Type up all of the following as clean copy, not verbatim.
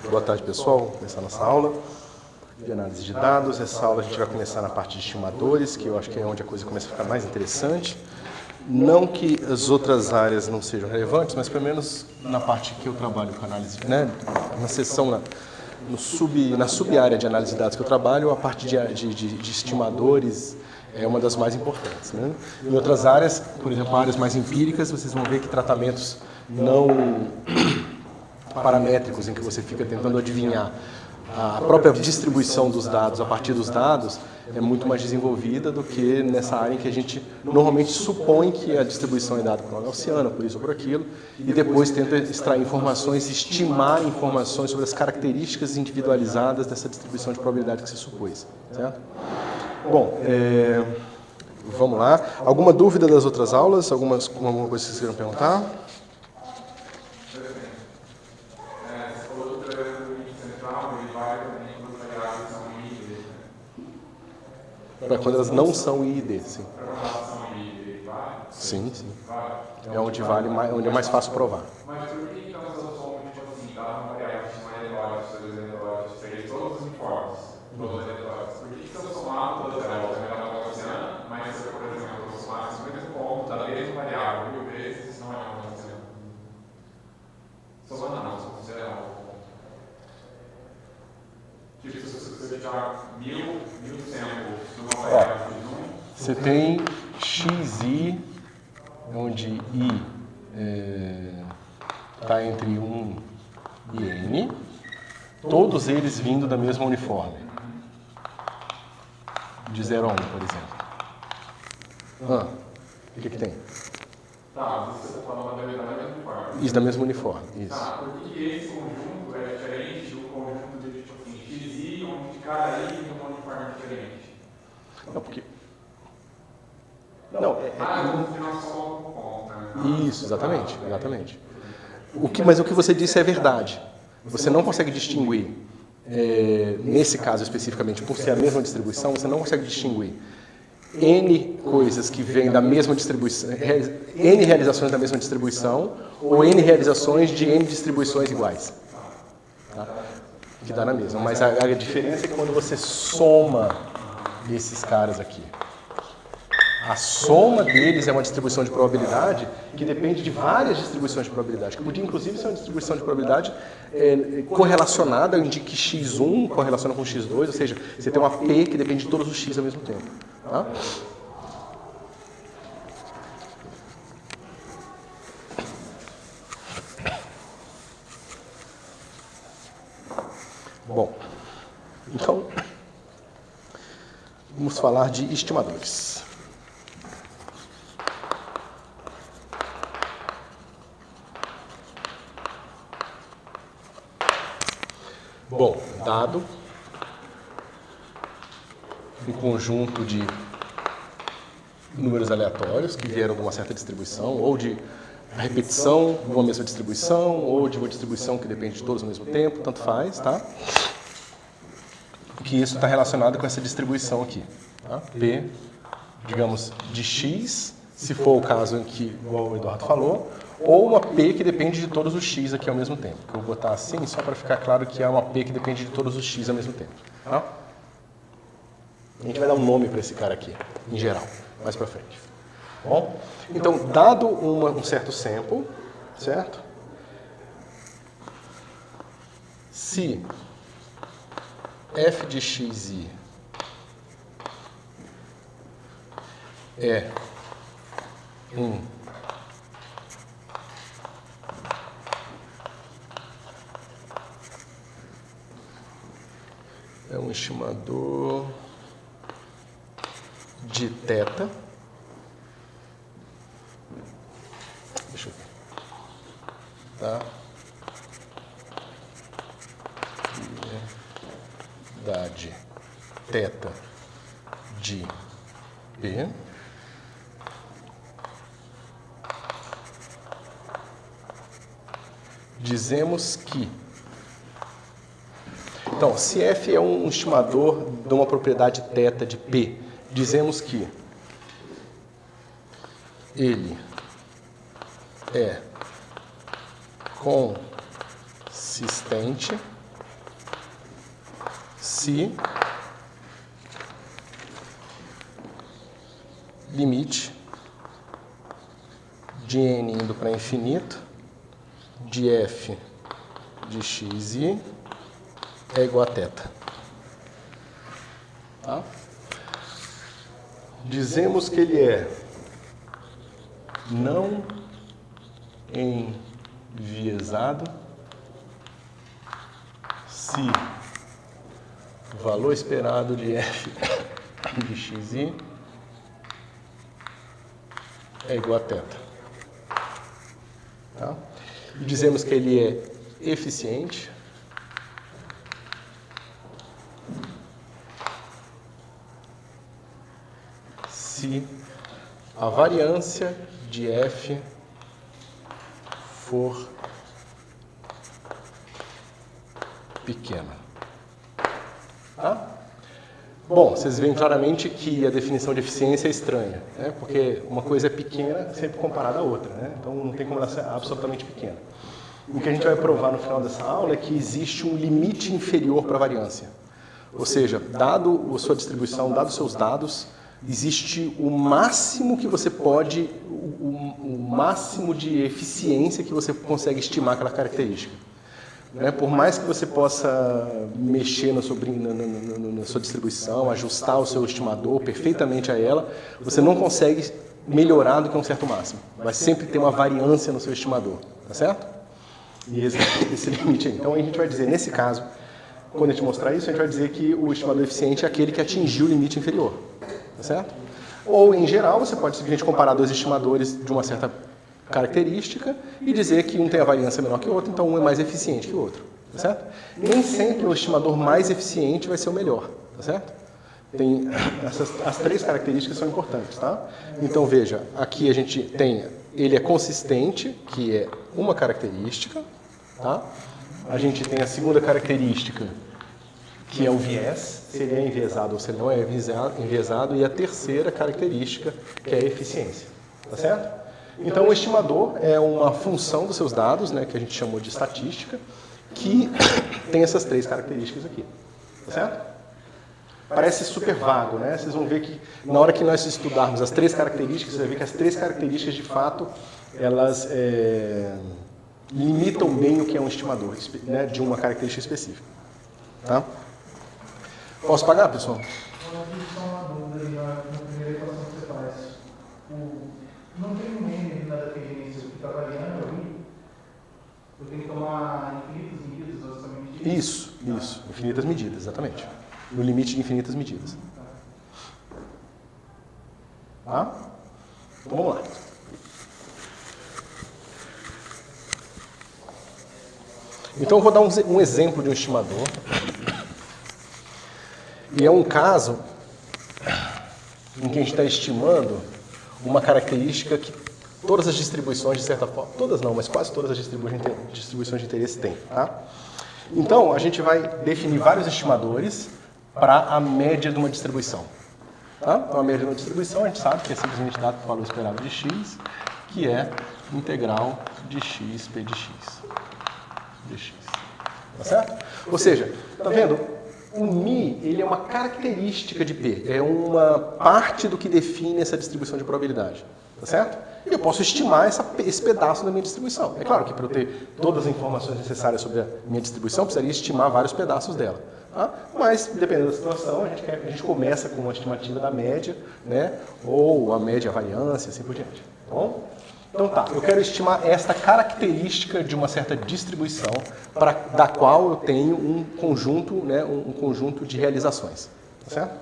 Boa tarde, pessoal. Vamos começar nossa aula de análise de dados. Essa aula a gente vai começar na parte de estimadores, que eu acho que é onde a coisa começa a ficar mais interessante. Não que as outras áreas não sejam relevantes, mas pelo menos na parte que eu trabalho com análise, né, na seção, na sub-área de análise de dados que eu trabalho, a parte de estimadores é uma das mais importantes, né? Em outras áreas, por exemplo, áreas mais empíricas, vocês vão ver que tratamentos não paramétricos, em que você fica tentando adivinhar a própria distribuição dos dados a partir dos dados, é muito mais desenvolvida do que nessa área em que a gente normalmente supõe que a distribuição é dada por uma gaussiana, por isso ou por aquilo, e depois tenta extrair informações, estimar informações sobre as características individualizadas dessa distribuição de probabilidade que se supôs, certo? Bom, vamos lá. Alguma dúvida das outras aulas? Alguma coisa que vocês queiram perguntar? Para quando elas não são I e D, sim. Sim, sim. É onde vale mais, onde é mais fácil provar. Mas por que então essas somos, tipo assim, davam variáveis mais aleatórias, todas aleatórias, seria todos os informes, todas aleatórias? Por que se eu somar todas elas, eu me dá gaussiana, mas se eu, por exemplo, eu somar esse mesmo ponto da mesma variável 1000 vezes, isso não é uma gaussiana? Somando não, se eu fizer algo. Tipo, se eu tirar 1000 samples de uma variável de 1, você tem xi, onde I está entre 1 e N, todos eles vindo da mesma uniforme. De 0 a 1, por exemplo. O que tem? tá, mas você está falando da mesma uniforme. Isso, da mesma uniforme. Isso. Tá, por que esse conjunto é diferente do conjunto de, tipo assim, xi, onde cada I tem uma uniforme diferente? Não, porque... no final só conta, né? Isso, exatamente, exatamente. Mas o que você disse é verdade. Você não consegue distinguir, nesse caso especificamente, por ser a mesma distribuição, você não consegue distinguir N coisas que vêm da mesma distribuição, N realizações da mesma distribuição, ou N realizações de N distribuições iguais. Tá? Que dá na mesma. Mas a diferença é que quando você soma esses caras aqui, a soma deles é uma distribuição de probabilidade que depende de várias distribuições de probabilidade, que podia inclusive ser uma distribuição de probabilidade correlacionada, em que x1 correlaciona com x2, ou seja, você tem uma P que depende de todos os x ao mesmo tempo. Tá? Bom, então, vamos falar de estimadores. Bom, dado um conjunto de números aleatórios que vieram de uma certa distribuição, ou de a repetição de uma mesma distribuição, ou de uma distribuição que depende de todos ao mesmo tempo, tanto faz, tá? Que isso está relacionado com essa distribuição aqui, tá? P, digamos, de x, se for o caso em que, igual o Eduardo falou, ou uma P que depende de todos os x aqui ao mesmo tempo. Que eu vou botar assim, só para ficar claro que é uma P que depende de todos os x ao mesmo tempo. Tá? A gente vai dar um nome para esse cara aqui, em geral, mais para frente. Bom, então, dado um certo sample, certo? Se f de xi é um estimador de θ. Deixa eu ver. Tá? Probabilidade θ de P. Dizemos que... Então, se f é um estimador de uma propriedade θ de P, dizemos que ele é consistente se limite de n indo para infinito de f de xi é igual a θ. Tá? Dizemos que ele é não enviesado se o valor esperado de f de xi é igual a θ. Tá? E dizemos que ele é eficiente se a variância de f for pequena. Tá? Bom, vocês veem claramente que a definição de eficiência é estranha, né? Porque uma coisa é pequena sempre comparada à outra, né? Então não tem como ela ser absolutamente pequena. O que a gente vai provar no final dessa aula é que existe um limite inferior para a variância. Ou seja, dado a sua distribuição, dado os seus dados, existe o máximo que você pode, o máximo de eficiência que você consegue estimar aquela característica. Né? Por mais que você possa mexer na sua distribuição, ajustar o seu estimador perfeitamente a ela, você não consegue melhorar do que um certo máximo. Vai sempre ter uma variância no seu estimador, tá certo? E esse limite aí. Então a gente vai dizer, nesse caso, quando a gente mostrar isso, a gente vai dizer que o estimador eficiente é aquele que atingiu o limite inferior, tá certo? Ou, em geral, você pode simplesmente comparar dois estimadores de uma certa característica e dizer que um tem a variância menor que o outro, então um é mais eficiente que o outro, tá certo? Nem sempre o estimador mais eficiente vai ser o melhor, tá certo? Tem as três características são importantes, tá? Então veja, aqui a gente tem, ele é consistente, que é uma característica, tá? A gente tem a segunda característica, que é o viés, se ele é enviesado ou se ele não é enviesado, e a terceira característica, que é a eficiência, tá certo? Então, o estimador é uma função dos seus dados, né, que a gente chamou de estatística, que tem essas três características aqui. Tá certo? Parece super vago, né? Vocês vão ver que na hora que nós estudarmos as três características, você vai ver que as três características, de fato, elas limitam bem o que é um estimador, né, de uma característica específica. Tá? Posso pagar, pessoal? Não tem um N na dependência que está variando ali? Eu tenho que tomar infinitas medidas, basicamente? Isso. Infinitas medidas, exatamente. No limite de infinitas medidas. Tá? Então vamos lá. Então eu vou dar um exemplo de um estimador. E é um caso em que a gente está estimando uma característica que todas as distribuições, de certa forma, todas não, mas quase todas as distribuições de interesse têm. Tá? Então, a gente vai definir vários estimadores para a média de uma distribuição. Tá? Então, a média de uma distribuição, a gente sabe que é simplesmente dado pelo valor esperado de x, que é integral de x p de x. Tá certo? Ou seja, tá vendo? O μ, ele é uma característica de P, é uma parte do que define essa distribuição de probabilidade, tá certo? E eu posso estimar esse pedaço da minha distribuição. É claro que para eu ter todas as informações necessárias sobre a minha distribuição, eu precisaria estimar vários pedaços dela. Tá? Mas, dependendo da situação, a gente começa com uma estimativa da média, né? Ou a média, a variância, assim por diante. Tá bom? Então tá, eu quero estimar esta característica de uma certa distribuição da qual eu tenho um conjunto, né, um conjunto de realizações. Tá certo?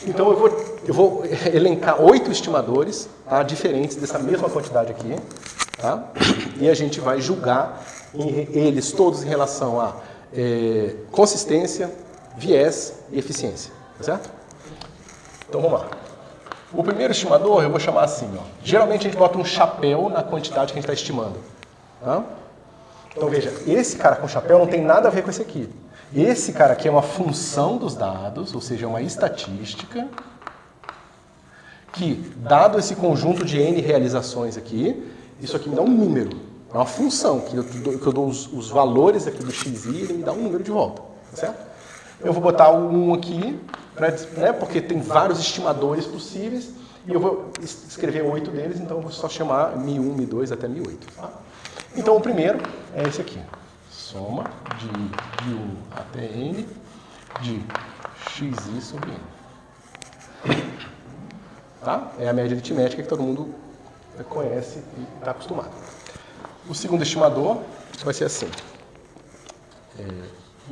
Então eu vou elencar 8 estimadores, tá, diferentes dessa mesma quantidade aqui. Tá? E a gente vai julgar eles todos em relação a consistência, viés e eficiência. Tá certo? Então vamos lá. O primeiro estimador eu vou chamar assim, ó. Geralmente a gente bota um chapéu na quantidade que a gente está estimando. Tá? Então veja, esse cara com chapéu não tem nada a ver com esse aqui. Esse cara aqui é uma função dos dados, ou seja, uma estatística, que, dado esse conjunto de N realizações aqui, isso aqui me dá um número. É uma função, que eu dou os valores aqui do xi e ele me dá um número de volta. Tá certo? Eu vou botar o 1 aqui, né, porque tem vários estimadores possíveis, e eu vou escrever 8 deles, então eu vou só chamar Mi1, Mi2 até Mi8. Tá? Então o primeiro é esse aqui. Soma de I1 até N de XI sobre N. Tá? É a média aritmética que todo mundo conhece e está acostumado. O segundo estimador vai ser assim.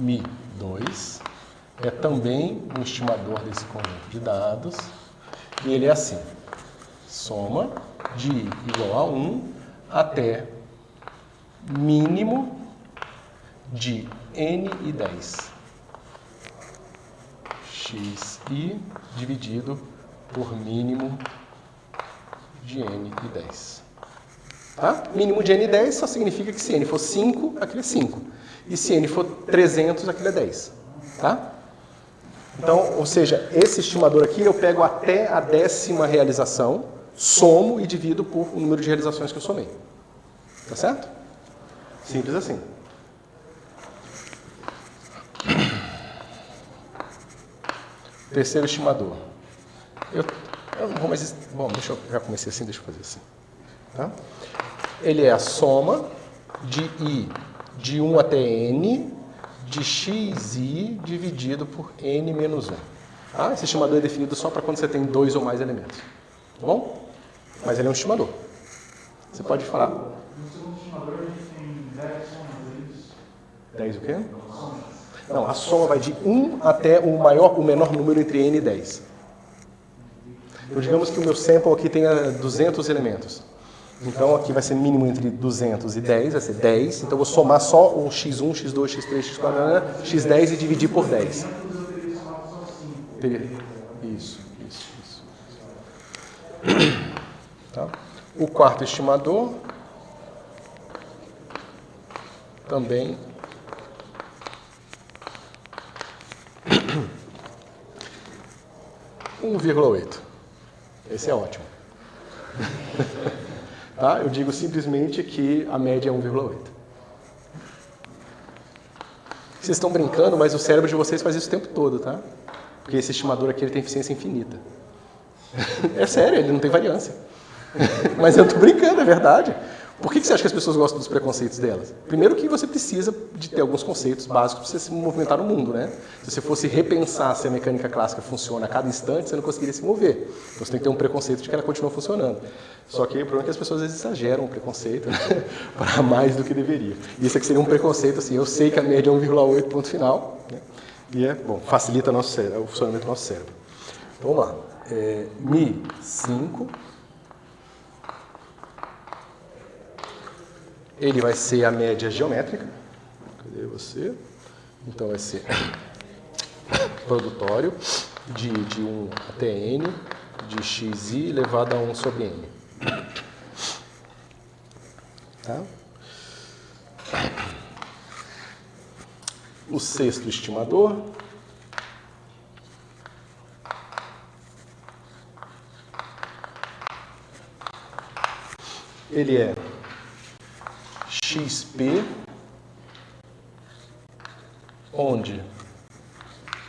Mi2 é também um estimador desse conjunto de dados. E ele é assim. Soma de I igual a 1 até mínimo de N e 10. Xi dividido por mínimo de N e 10. Tá? Mínimo de N e 10 só significa que se N for 5, aquele é 5. E se N for 300, aquele é 10. Tá? Então, ou seja, esse estimador aqui eu pego até a 10ª realização, somo e divido por o número de realizações que eu somei. Tá certo? Simples assim. Terceiro estimador. Eu não vou mais... Bom, já comecei assim, deixa eu fazer assim. Tá? Ele é a soma de I de 1 até N de xi dividido por N menos 1. Tá? Esse estimador é definido só para quando você tem 2 ou mais elementos. Tá bom? Mas ele é um estimador. Você pode falar... No segundo estimador a gente tem 10 somas. 10 o quê? Não, a soma vai de 1 até o menor número entre N e 10. Então, digamos que o meu sample aqui tenha 200 elementos. Então, aqui vai ser mínimo entre 200 e 10, vai ser 10. Então, eu vou somar só o x1, x2, x3, x4, x10 e dividir por 10. Isso. Tá? O quarto estimador também... 1,8. Esse é ótimo. Tá? Eu digo simplesmente que a média é 1,8. Vocês estão brincando, mas o cérebro de vocês faz isso o tempo todo, tá? Porque esse estimador aqui ele tem eficiência infinita. É sério, ele não tem variância. Mas eu estou brincando, é verdade. Por que você acha que as pessoas gostam dos preconceitos delas? Primeiro que você precisa de ter alguns conceitos básicos para você se movimentar no mundo, né? Se você fosse repensar se a mecânica clássica funciona a cada instante, você não conseguiria se mover. Então você tem que ter um preconceito de que ela continua funcionando. Só que o problema é que as pessoas às vezes exageram o preconceito, né? Para mais do que deveria. Isso aqui seria um preconceito assim, eu sei que a média é 1,8, ponto final, né? E bom, facilita o funcionamento do nosso cérebro. Então vamos lá. Mi 5. Ele vai ser a média geométrica. Cadê você? Então vai ser produtório de 1 até N de xi elevado a 1 sobre N. Tá? O sexto estimador ele é XP, onde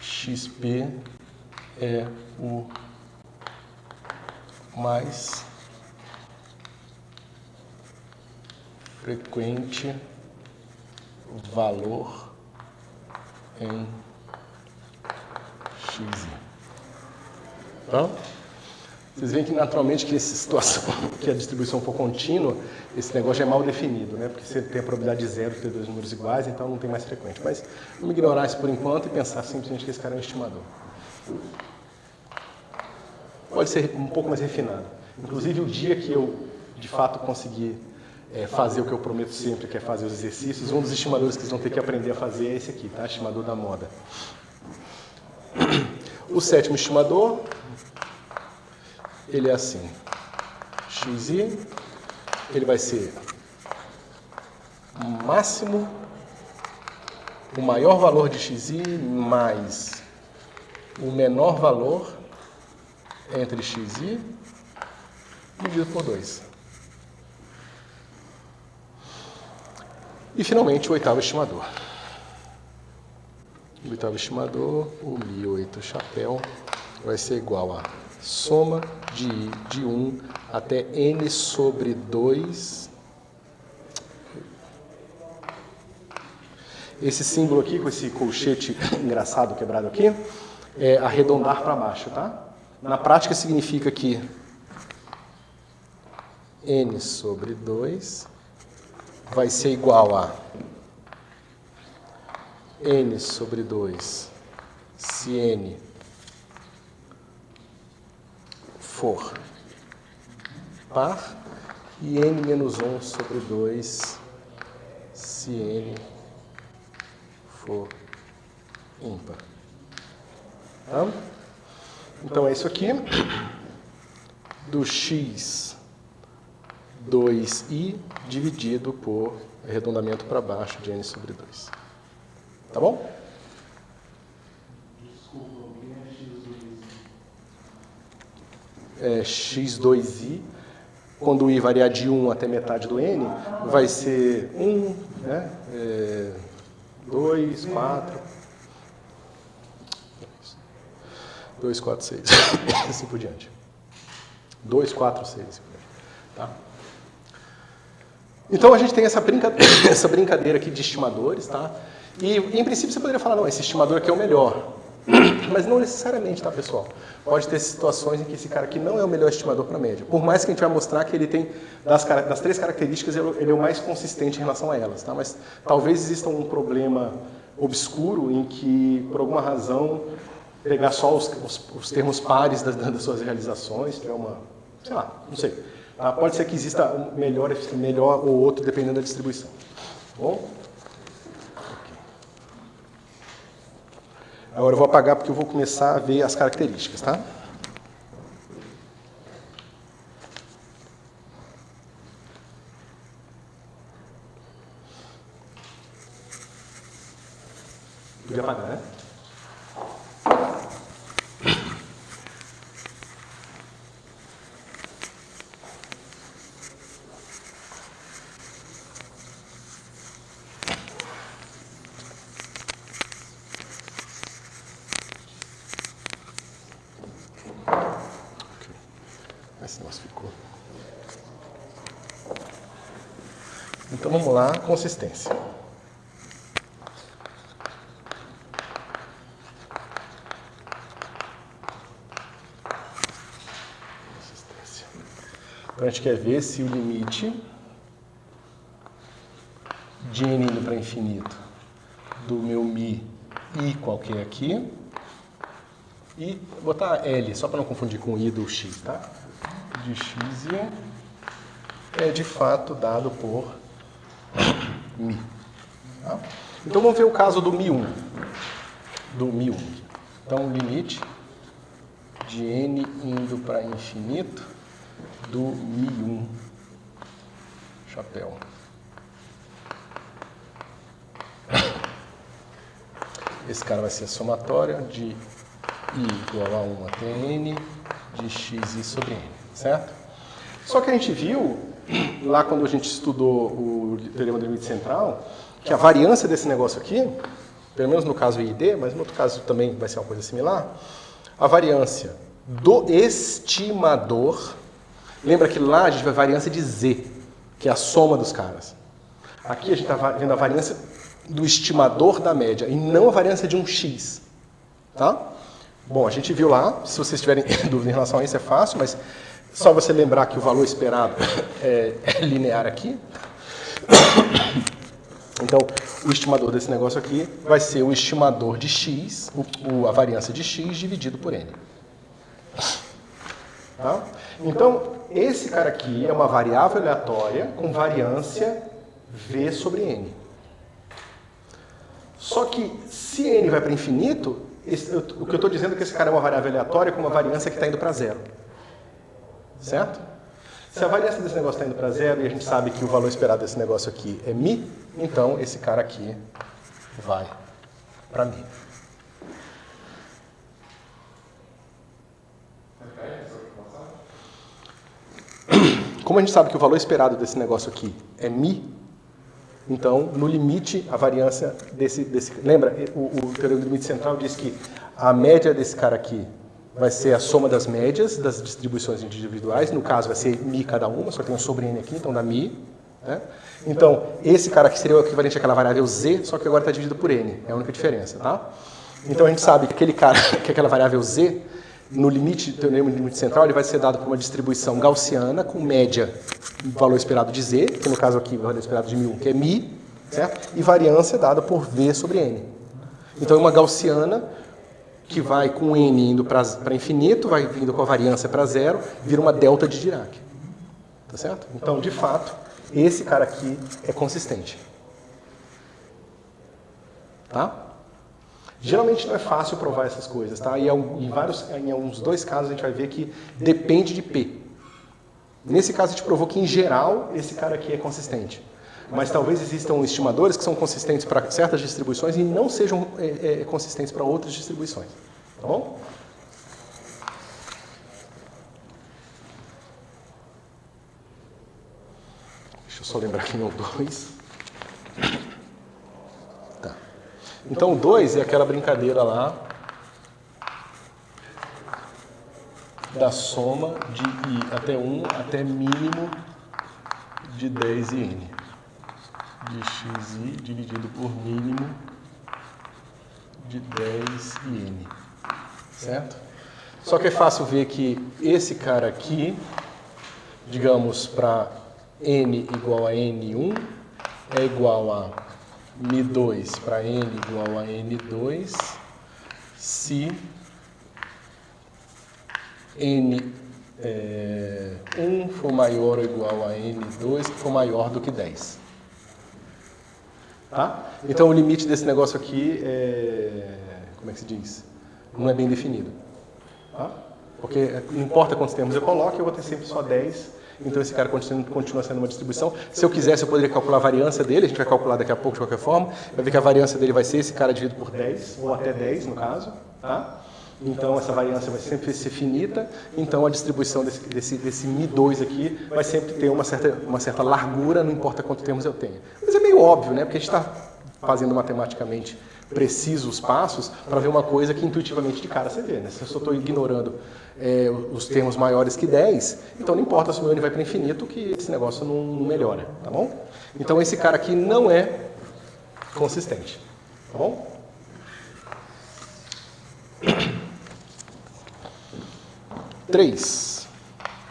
XP é o mais frequente valor em XI. Tá? Vocês veem que naturalmente que essa situação, que a distribuição for contínua, esse negócio já é mal definido, né? Porque você tem a probabilidade de zero de ter dois números iguais, então não tem mais frequente. Mas vamos ignorar isso por enquanto e pensar simplesmente que esse cara é um estimador. Pode ser um pouco mais refinado. Inclusive, o dia que eu, de fato, conseguir fazer o que eu prometo sempre, que é fazer os exercícios, um dos estimadores que vocês vão ter que aprender a fazer é esse aqui, tá? Estimador da moda. O sétimo estimador, ele é assim. XI, ele vai ser máximo, o maior valor de XI mais o menor valor entre XI dividido por 2. E, finalmente, o oitavo estimador. do oitavo estimador, o Mi8 chapéu, vai ser igual a soma de I de 1 até N sobre 2. Esse símbolo aqui, com esse colchete engraçado quebrado aqui, é arredondar para baixo, tá? Na prática significa que N sobre 2 vai ser igual a N sobre 2 se N for par e N menos 1 sobre 2 se N for ímpar. Tá? Então é isso aqui do x 2i dividido por arredondamento para baixo de N sobre 2. Tá bom? Desculpa, o que é x2i, quando o i variar de 1 até metade do n, vai ser 1, né? 2, 4, 2, 4, 6, assim por diante. 2, 4, 6, assim por diante. Tá? Então a gente tem essa brincadeira aqui de estimadores, tá? E em princípio você poderia falar, não, esse estimador aqui é o melhor. Mas não necessariamente, tá, pessoal? Pode ter situações em que esse cara aqui não é o melhor estimador para média. Por mais que a gente vai mostrar que ele tem, das 3 características, ele é o mais consistente em relação a elas, tá? Mas talvez exista um problema obscuro em que, por alguma razão, pegar só os termos pares das suas realizações, que é uma, sei lá, não sei. Tá? Pode ser que exista um melhor ou outro, dependendo da distribuição. Tá bom? Agora eu vou apagar porque eu vou começar a ver as características, tá? Podia apagar, né? Esse negócio ficou. Então vamos lá, consistência. Consistência. Então a gente quer ver se o limite de n indo para infinito do meu mi i qualquer aqui, e vou botar L, só para não confundir com I do x, tá? De x é de fato dado por mi. Tá? Então vamos ver o caso do mi1. Então limite de n indo para infinito do mi1 chapéu. Esse cara vai ser a somatória de i igual a 1 até n de xi sobre n, certo? Só que a gente viu, lá quando a gente estudou o teorema do limite central, que a variância desse negócio aqui, pelo menos no caso ID, mas no outro caso também vai ser uma coisa similar, a variância do estimador, lembra que lá a gente vai variância de Z, que é a soma dos caras. Aqui a gente está vendo a variância do estimador da média, e não a variância de um x, tá? Bom, a gente viu lá, se vocês tiverem dúvida em relação a isso é fácil, mas só você lembrar que o valor esperado é linear aqui. Então, o estimador desse negócio aqui vai ser o estimador de x, a variância de x dividido por n. Tá? Então, esse cara aqui é uma variável aleatória com variância v sobre n. Só que, se n vai para infinito, o que eu estou dizendo é que esse cara é uma variável aleatória com uma variância que está indo para zero. Certo? Se a variância desse negócio está indo para zero e a gente sabe que o valor esperado desse negócio aqui é mi, então esse cara aqui vai para mi. Como a gente sabe que o valor esperado desse negócio aqui é mi, Então, no limite, a variância desse lembra, o teorema do limite central diz que a média desse cara aqui vai ser a soma das médias das distribuições individuais. No caso, vai ser μ cada uma, só tem um sobre n aqui, então dá μ. Né? Então, esse cara aqui seria o equivalente àquela variável z, só que agora está dividido por n. É a única diferença, tá? Então, a gente sabe que aquele cara, que aquela variável z, no limite, o teorema do limite central, ele vai ser dado por uma distribuição gaussiana com média do valor esperado de z, que no caso aqui o valor esperado de μ, que é μ, certo? E variância dada por v sobre n. Então, é uma gaussiana que vai com n indo para infinito, vai vindo com a variância para zero, vira uma delta de Dirac. Tá certo? Então, de fato, esse cara aqui é consistente. Tá? Geralmente não é fácil provar essas coisas, tá? E em uns 2 casos a gente vai ver que depende de P. Nesse caso a gente provou que, em geral, esse cara aqui é consistente. Mas talvez existam estimadores que são consistentes para certas distribuições e não sejam consistentes para outras distribuições. Tá bom? Deixa eu só lembrar aqui o 2. Tá. Então o 2 é aquela brincadeira lá da soma de i até 1 até mínimo de 10 e n. De xi dividido por mínimo de 10 e n. Certo? Só que é fácil ver que esse cara aqui, digamos, para n igual a n1, é igual a μ2 para n igual a n2, se n1 for maior ou igual a n2, que for maior do que 10. Tá? Então o limite desse negócio aqui como é que se diz? Não é bem definido. Tá? Porque não importa quantos termos eu coloque, eu vou ter sempre só 10. Então esse cara continua sendo uma distribuição. Se eu quisesse, eu poderia calcular a variância dele. A gente vai calcular daqui a pouco de qualquer forma. Vai ver que a variância dele vai ser esse cara dividido por 10, ou até 10 no caso. Tá? Então essa variância vai sempre ser finita. Então a distribuição desse μ2 aqui vai sempre ter uma certa largura, não importa quantos termos eu tenha. Mas é meio óbvio, né? Porque a gente está fazendo matematicamente precisos os passos para ver uma coisa que intuitivamente de cara você vê. Né? Se eu só estou ignorando os termos maiores que 10, então não importa se o meu n vai para infinito, que esse negócio não melhora. Tá bom? Então esse cara aqui não é consistente. Tá bom?3.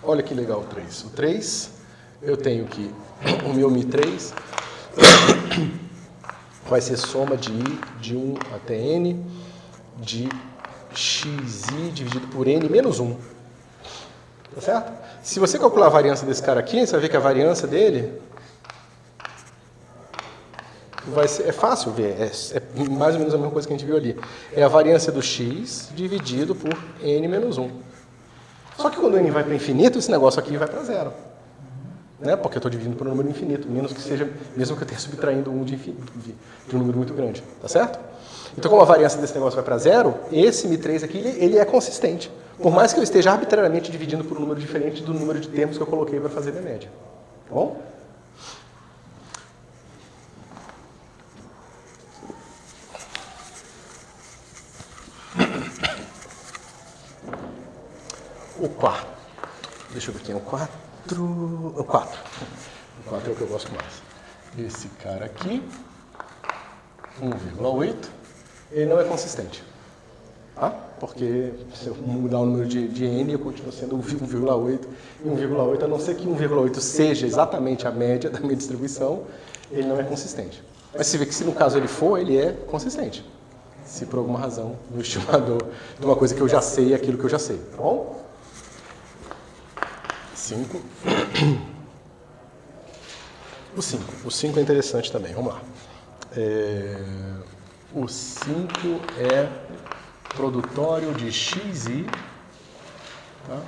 Olha que legal o 3. O 3, eu tenho que o meu μ3 vai ser soma de i de 1 até n de xi dividido por n menos 1. Tá certo? Se você calcular a variância desse cara aqui, você vai ver que a variância dele vai ser, é fácil ver, é mais ou menos a mesma coisa que a gente viu ali. É a variância do x dividido por n menos 1. Só que quando n vai para infinito, esse negócio aqui vai para zero. Né? Porque eu estou dividindo por um número infinito, mesmo que eu esteja subtraindo um de um número muito grande. Tá certo? Então, como a variância desse negócio vai para zero, esse μ3 aqui ele é consistente. Por mais que eu esteja arbitrariamente dividindo por um número diferente do número de termos que eu coloquei para fazer minha média. Tá bom? O 4. Deixa eu ver aqui. O 4. O 4. O 4 é o que eu gosto mais. Esse cara aqui, 1,8, ele não é consistente. Tá? Porque se eu mudar o número de n, eu continuo sendo 1,8. E 1,8, a não ser que 1,8 seja exatamente a média da minha distribuição, ele não é consistente. Mas se vê que se no caso ele for, ele é consistente. Se por alguma razão, no estimador de uma coisa que eu já sei é aquilo que eu já sei. Tá bom? 5. O 5 é interessante também, vamos lá. O 5 é produtório de xi, tá?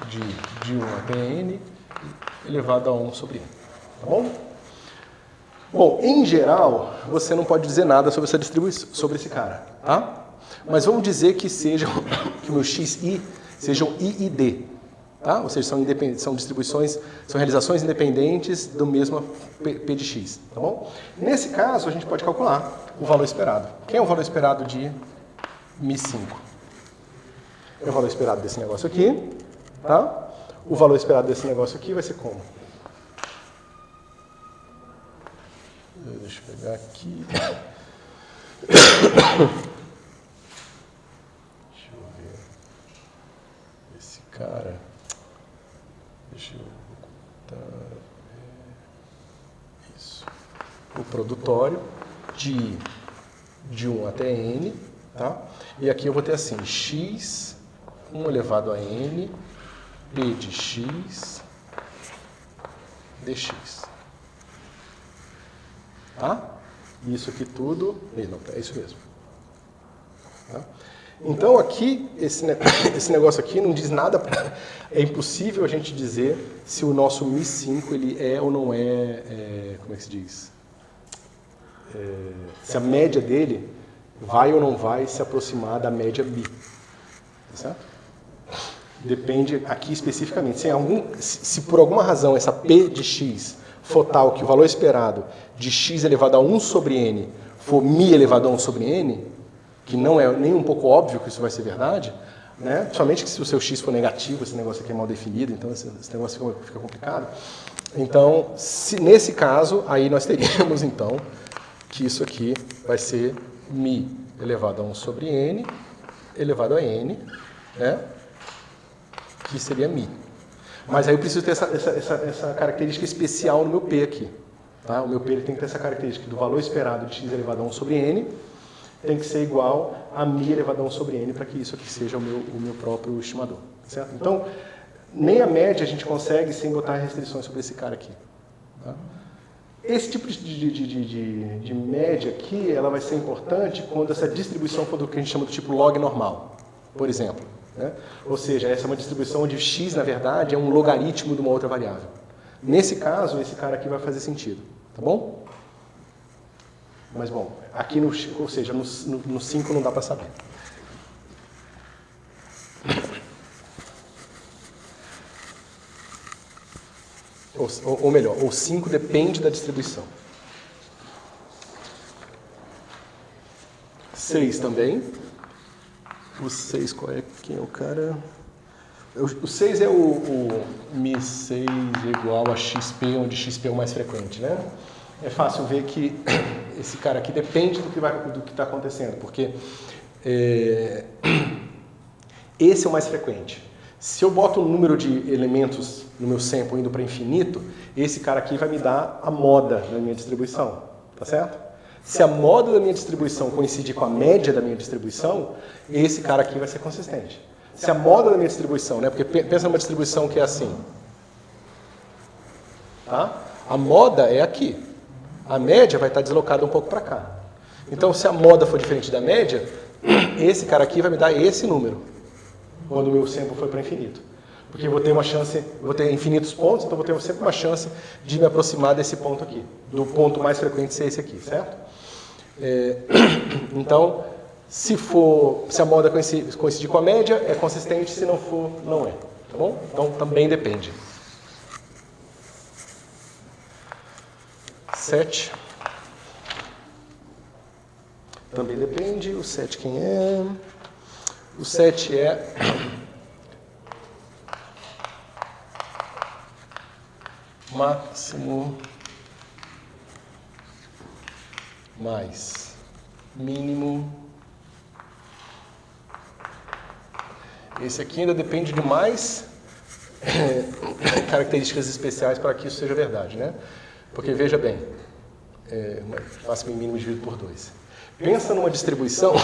de 1 até n, elevado a 1 sobre n. Tá bom? Bom, em geral, você não pode dizer nada sobre essa distribuição, sobre esse cara, tá? Mas vamos dizer que o meu xi sejam i e d. Tá? Ou seja, são distribuições, são realizações independentes do mesmo P de x. Tá bom? Nesse caso, a gente pode calcular o valor esperado. Quem é o valor esperado de Mi5? É o valor esperado desse negócio aqui. Tá? O valor esperado desse negócio aqui vai ser como? Deixa eu pegar aqui. Deixa eu ver. Esse cara. Deixa eu ocultar. Isso. O produtório de 1 até n. Tá? E aqui eu vou ter assim: x 1 elevado a n, p de x, dx. Tá? Isso aqui tudo... Não, é isso mesmo. Tá? Então aqui, esse negócio aqui não diz nada... É impossível a gente dizer se o nosso Mi5 ele é ou não como é que se diz? Se a média dele vai ou não vai se aproximar da média Mi. Tá certo? Depende aqui especificamente. Se por alguma razão essa P de x for tal que o valor esperado de x elevado a 1 sobre n for mi elevado a 1 sobre n, que não é nem um pouco óbvio que isso vai ser verdade, né? Somente que se o seu x for negativo, esse negócio aqui é mal definido, então esse negócio fica complicado. Então, nesse caso, aí nós teríamos então que isso aqui vai ser mi elevado a 1 sobre n elevado a n, né? Que seria mi. Mas aí eu preciso ter essa característica especial no meu P aqui. Tá? O meu P ele tem que ter essa característica do valor esperado de x elevado a 1 sobre n tem que ser igual a mi elevado a 1 sobre n para que isso aqui seja o meu próprio estimador. Certo? Então, nem a média a gente consegue sem botar restrições sobre esse cara aqui. Tá? Esse tipo de média aqui ela vai ser importante quando essa distribuição for do que a gente chama do tipo log normal, por exemplo. Né? Ou seja, essa é uma distribuição onde x, na verdade, é um logaritmo de uma outra variável. Nesse caso, esse cara aqui vai fazer sentido. Tá bom? Mas, bom, aqui ou seja, no 5 não dá para saber. Ou melhor, o 5 depende da distribuição. 6 também. O 6, quem é o cara? O 6 é o Mi6 igual a XP, onde XP é o mais frequente, né? É fácil ver que esse cara aqui depende do que está acontecendo, porque esse é o mais frequente. Se eu boto um número de elementos no meu sample indo para infinito, esse cara aqui vai me dar a moda da minha distribuição, tá certo? Se a moda da minha distribuição coincidir com a média da minha distribuição, esse cara aqui vai ser consistente. Se a moda da minha distribuição, né? Porque pensa numa distribuição que é assim. Tá? A moda é aqui. A média vai estar deslocada um pouco para cá. Então, se a moda for diferente da média, esse cara aqui vai me dar esse número, quando o meu sample for para infinito. Porque eu vou ter uma chance, vou ter infinitos pontos, então vou ter sempre uma chance de me aproximar desse ponto aqui. Do ponto mais frequente ser esse aqui, certo? Então, se a moda coincidir com a média, é consistente, se não for, não é. Tá bom? Então, também depende. 7. Também depende. O 7 quem é? O 7 é... máximo mais mínimo. Esse aqui ainda depende de mais características especiais para que isso seja verdade, né? Porque, veja bem, máximo e mínimo dividido por 2. Pensa numa distribuição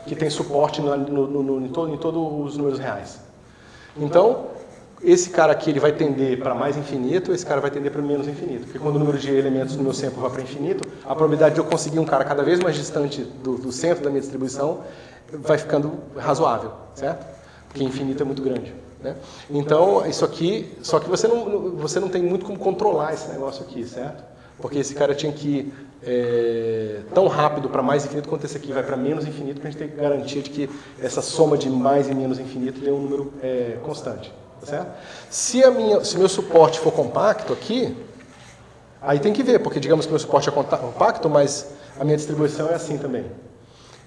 que tem suporte em todos os números reais. Então, esse cara aqui ele vai tender para mais infinito, esse cara vai tender para menos infinito. Porque quando o número de elementos no meu sample vai para infinito, a probabilidade de eu conseguir um cara cada vez mais distante do centro da minha distribuição vai ficando razoável, certo? Porque infinito é muito grande. Né? Então, isso aqui, só que você não tem muito como controlar esse negócio aqui, certo? Porque esse cara tinha que ir tão rápido para mais infinito quanto esse aqui vai para menos infinito, para a gente ter garantia de que essa soma de mais e menos infinito dê um número constante. Tá certo? Se meu suporte for compacto aqui, aí tem que ver, porque digamos que meu suporte é compacto, mas a minha distribuição é assim também.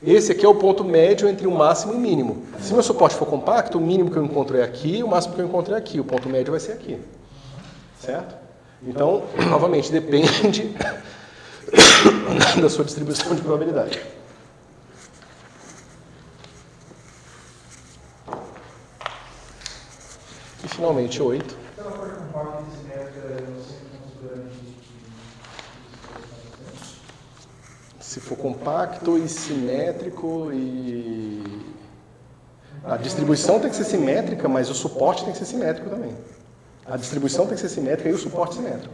Esse aqui é o ponto médio entre o máximo e o mínimo. Se meu suporte for compacto, o mínimo que eu encontro é aqui, o máximo que eu encontro é aqui. O ponto médio vai ser aqui. Certo? Então, novamente, depende da sua distribuição de probabilidade. E, finalmente, 8. Se ela for compacta e simétrica, eu não sei como grande. Se for compacto e simétrico e... A distribuição tem que ser simétrica, mas o suporte tem que ser simétrico também. A distribuição tem que ser simétrica e o suporte simétrico.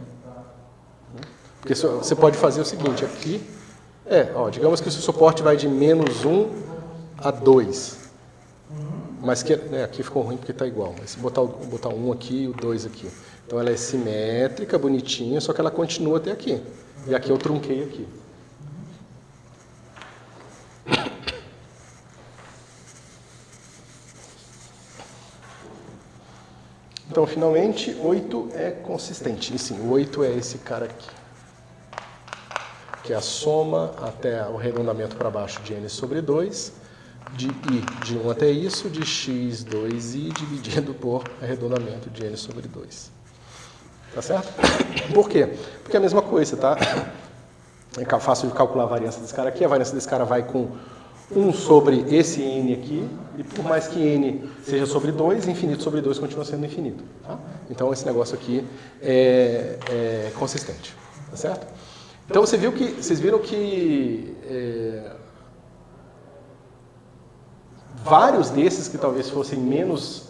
Porque você pode fazer o seguinte, aqui... digamos que o seu suporte vai de -1 a 2. Mas que, aqui ficou ruim porque está igual. Mas se botar o 1 aqui e o 2 aqui. Então ela é simétrica, bonitinha, só que ela continua até aqui. E aqui eu trunquei aqui. Então, finalmente, 8 é consistente. E sim, o 8 é esse cara aqui. Que é a soma até o arredondamento para baixo de n sobre 2, de i de 1 até isso, de x 2i dividido por arredondamento de n sobre 2. Tá certo? Por quê? Porque é a mesma coisa, tá? É fácil de calcular a variância desse cara aqui. A variância desse cara vai com 1 sobre esse n aqui, e por mais que n seja sobre 2, infinito sobre 2 continua sendo infinito. Tá? Então esse negócio aqui é consistente. Tá certo? Então vocês viram que vários desses que talvez fossem menos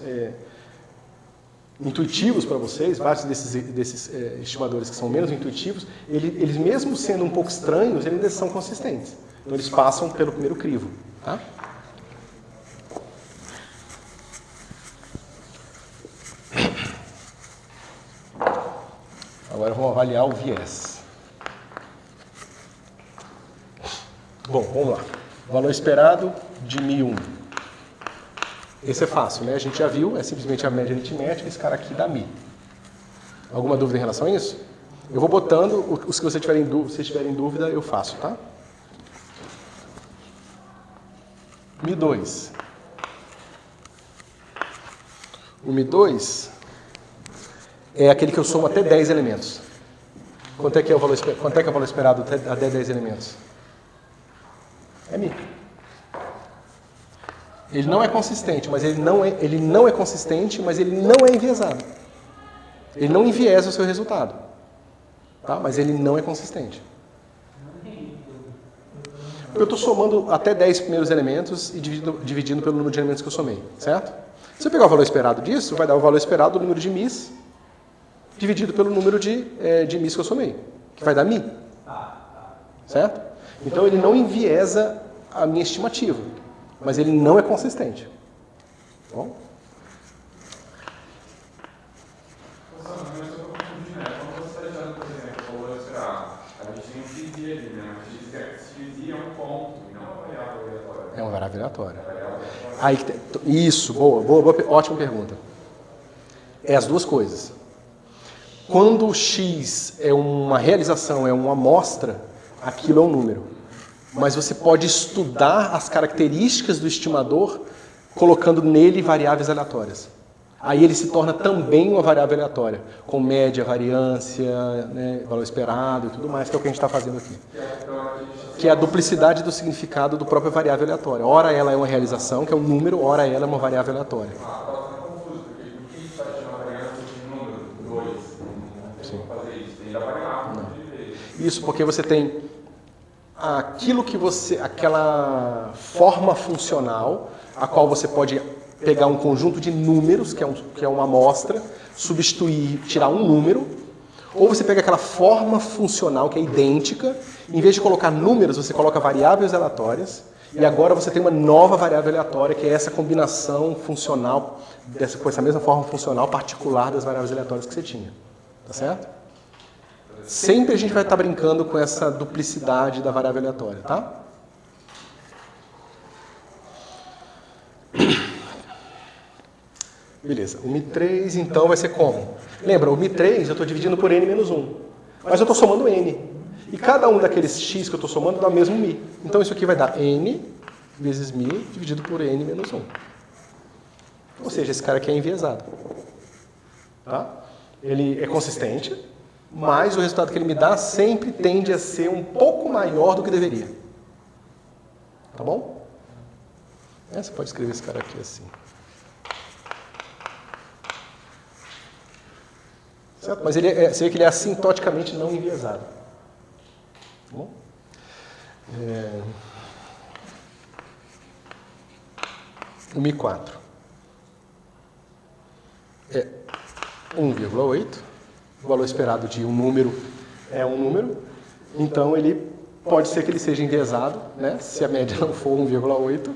intuitivos para vocês, vários desses estimadores que são menos intuitivos, eles mesmo sendo um pouco estranhos, eles ainda são consistentes. Então eles passam pelo primeiro crivo. Tá? Agora vamos avaliar o viés. Bom, vamos lá. Valor esperado de 1001. Esse é fácil, né? A gente já viu, é simplesmente a média aritmética, esse cara aqui dá 1000. Alguma dúvida em relação a isso? Eu vou botando, os que vocês tiverem dúvida, eu faço, tá? 1002. O 1002 é aquele que eu somo até 10 elementos. Quanto é que é o valor esperado até 10 elementos? É 1000. Ele não é consistente, mas ele não é consistente, mas ele não é enviesado. Ele não enviesa o seu resultado. Tá? Mas ele não é consistente. Eu estou somando até 10 primeiros elementos e dividindo pelo número de elementos que eu somei, certo? Se eu pegar o valor esperado disso, vai dar o valor esperado do número de mis dividido pelo número de mis que eu somei, que vai dar 1000. Certo? Então ele não enviesa a minha estimativa, mas ele não é consistente. Bom? É uma variável aleatória. Aí, isso, boa, ótima pergunta. É as duas coisas. Quando o x é uma realização, é uma amostra, aquilo é um número. Mas você pode estudar as características do estimador colocando nele variáveis aleatórias. Aí ele se torna também uma variável aleatória, com média, variância, né, valor esperado e tudo mais, que é o que a gente está fazendo aqui. Que é a duplicidade do significado do próprio variável aleatória. Ora ela é uma realização, que é um número, ora ela é uma variável aleatória. Sim. Isso porque você tem aquela forma funcional, a qual você pode pegar um conjunto de números, que é uma amostra, substituir, tirar um número, ou você pega aquela forma funcional que é idêntica, em vez de colocar números, você coloca variáveis aleatórias, e agora você tem uma nova variável aleatória, que é essa combinação funcional, com essa mesma forma funcional particular das variáveis aleatórias que você tinha. Tá certo? Sempre a gente vai estar brincando com essa duplicidade da variável aleatória, tá? Beleza. O Mi3, então, vai ser como? Lembra, o Mi3 eu estou dividindo por N menos 1. Mas eu estou somando N. E cada um daqueles X que eu estou somando dá o mesmo Mi. Então, isso aqui vai dar N vezes Mi dividido por N menos 1. Ou seja, esse cara aqui é enviesado. Tá? Ele é consistente, mas o resultado que ele me dá sempre tende a ser um pouco maior do que deveria. Tá bom? Você pode escrever esse cara aqui assim. Certo? Mas você vê que ele é assintoticamente não enviesado. Tá bom? O Mi4 é 1,8. O valor esperado de um número é um número. Então, ele pode ser que ele seja enviesado, né? Se a média não for 1,8.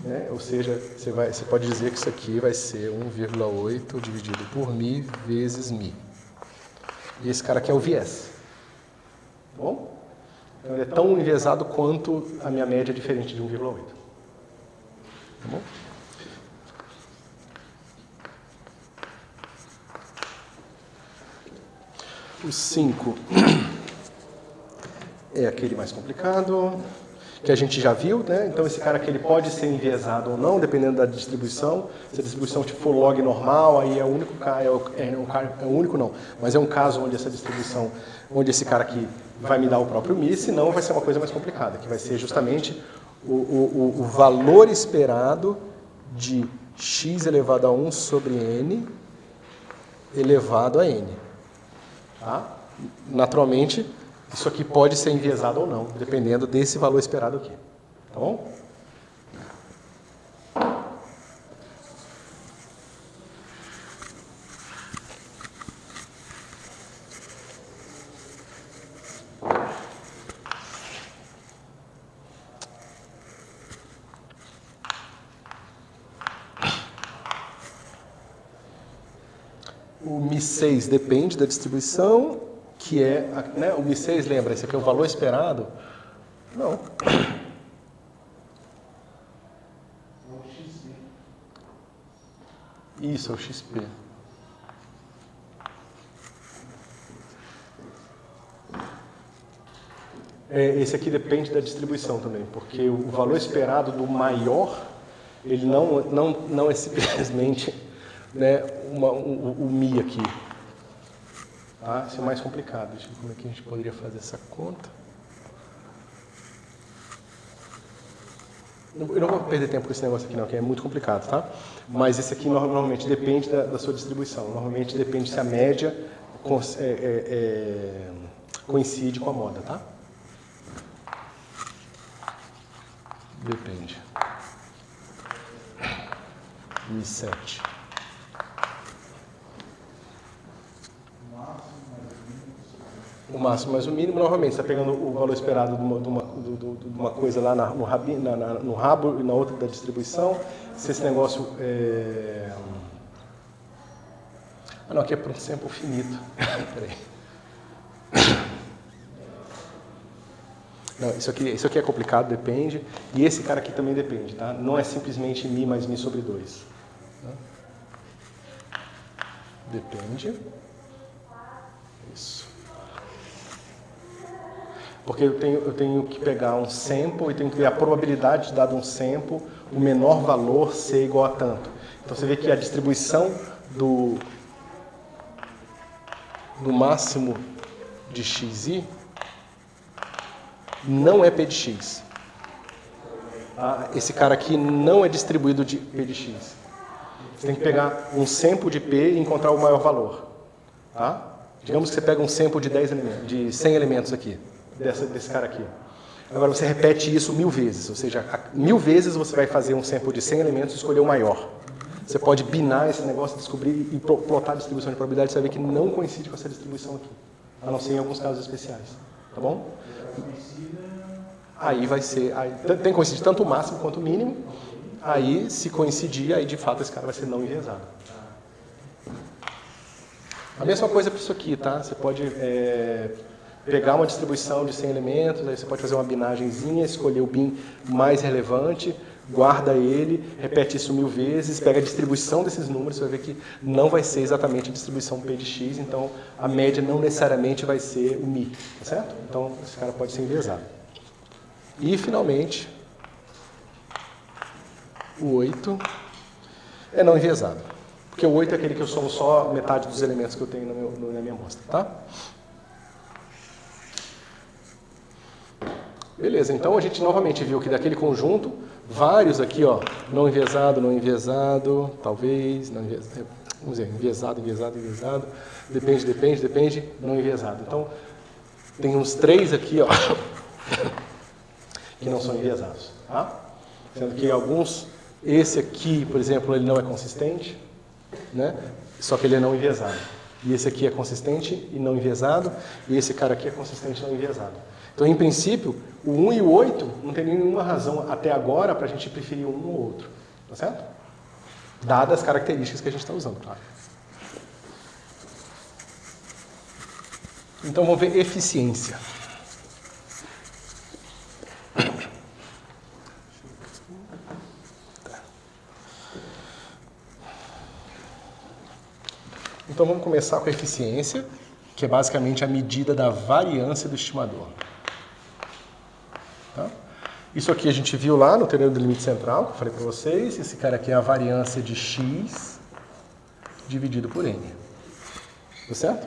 Né? Ou seja, você pode dizer que isso aqui vai ser 1,8 dividido por Mi vezes Mi. E esse cara aqui é o viés. Tá bom? Então, ele é tão enviesado quanto a minha média diferente de 1,8. Tá bom? O 5 é aquele mais complicado, que a gente já viu, né? Então esse cara aqui ele pode ser enviesado ou não, dependendo da distribuição. Se a distribuição for log normal, aí é o único mas é um caso onde essa distribuição, onde esse cara aqui vai me dar o próprio Mi, senão vai ser uma coisa mais complicada, que vai ser justamente o valor esperado de x elevado a 1 sobre n elevado a n. Tá? Naturalmente, isso aqui pode ser enviesado ou não, dependendo desse valor esperado aqui. Tá bom? O Mi6 depende da distribuição, que é, né, o Mi6, lembra, esse aqui é o valor esperado? Não. Isso, é o XP. Esse aqui depende da distribuição também, porque o valor esperado do maior, ele não é simplesmente, né, o Mi aqui. Tá? Isso é mais complicado. Deixa eu ver como é que a gente poderia fazer essa conta. Eu não vou perder tempo com esse negócio aqui não, que é muito complicado, tá? Mas esse aqui normalmente depende da sua distribuição. Normalmente depende se a média coincide com a moda, tá? Depende. Mi7. O máximo mais o mínimo, normalmente, você está pegando o valor esperado de uma coisa lá no rabo e na outra da distribuição. Se esse negócio Ah, não, aqui é para um sample finito. Peraí. Não, isso aqui é complicado, depende. E esse cara aqui também depende, tá? Não é simplesmente Mi mais Mi sobre 2. Tá? Depende. Isso. Porque eu tenho que pegar um sample e tenho que ver a probabilidade de, dado um sample, o menor valor ser igual a tanto. Então você vê que a distribuição do máximo de xi não é P de x. Esse cara aqui não é distribuído de P de x. Você tem que pegar um sample de P e encontrar o maior valor. Tá? Digamos que você pega um sample de 10 elementos, de 100 elementos aqui, desse cara aqui. Agora você repete isso 1000 vezes, ou seja, 1000 vezes você vai fazer um sample de 100 elementos e escolher o maior. Você pode binar esse negócio, descobrir e plotar a distribuição de probabilidade, você vai ver que não coincide com essa distribuição aqui, a não ser em alguns casos especiais. Tá bom? Aí vai ser, tem que coincidir tanto o máximo quanto o mínimo. Aí, se coincidir, aí de fato esse cara vai ser não enviesado. A mesma coisa para isso aqui, tá? Você pode pegar uma distribuição de 100 elementos, aí você pode fazer uma binagenzinha, escolher o bin mais relevante, guarda ele, repete isso 1000 vezes, pega a distribuição desses números, você vai ver que não vai ser exatamente a distribuição P de x, então a média não necessariamente vai ser o mi, tá certo? Então esse cara pode ser enviesado. E finalmente, o 8 é não enviesado, porque o 8 é aquele que eu somo só metade dos elementos que eu tenho na minha amostra, tá? Beleza, então a gente novamente viu que daquele conjunto, vários aqui, ó, não enviesado, talvez, não enviesado, vamos dizer, enviesado, depende, não enviesado. Então, tem uns 3 aqui, ó, que não são enviesados, tá? Sendo que alguns, esse aqui, por exemplo, ele não é consistente, né? Só que ele é não enviesado. E esse aqui é consistente e não enviesado, e esse cara aqui é consistente e não enviesado. Então, em princípio, o 1 e o 8 não tem nenhuma razão até agora para a gente preferir um ou outro, tá certo? Dadas as características que a gente está usando, claro. Então, vamos ver eficiência. Então, vamos começar com a eficiência, que é basicamente a medida da variância do estimador. Tá? Isso aqui a gente viu lá no teorema do limite central, que eu falei para vocês. Esse cara aqui é a variância de x dividido por n. Tá certo?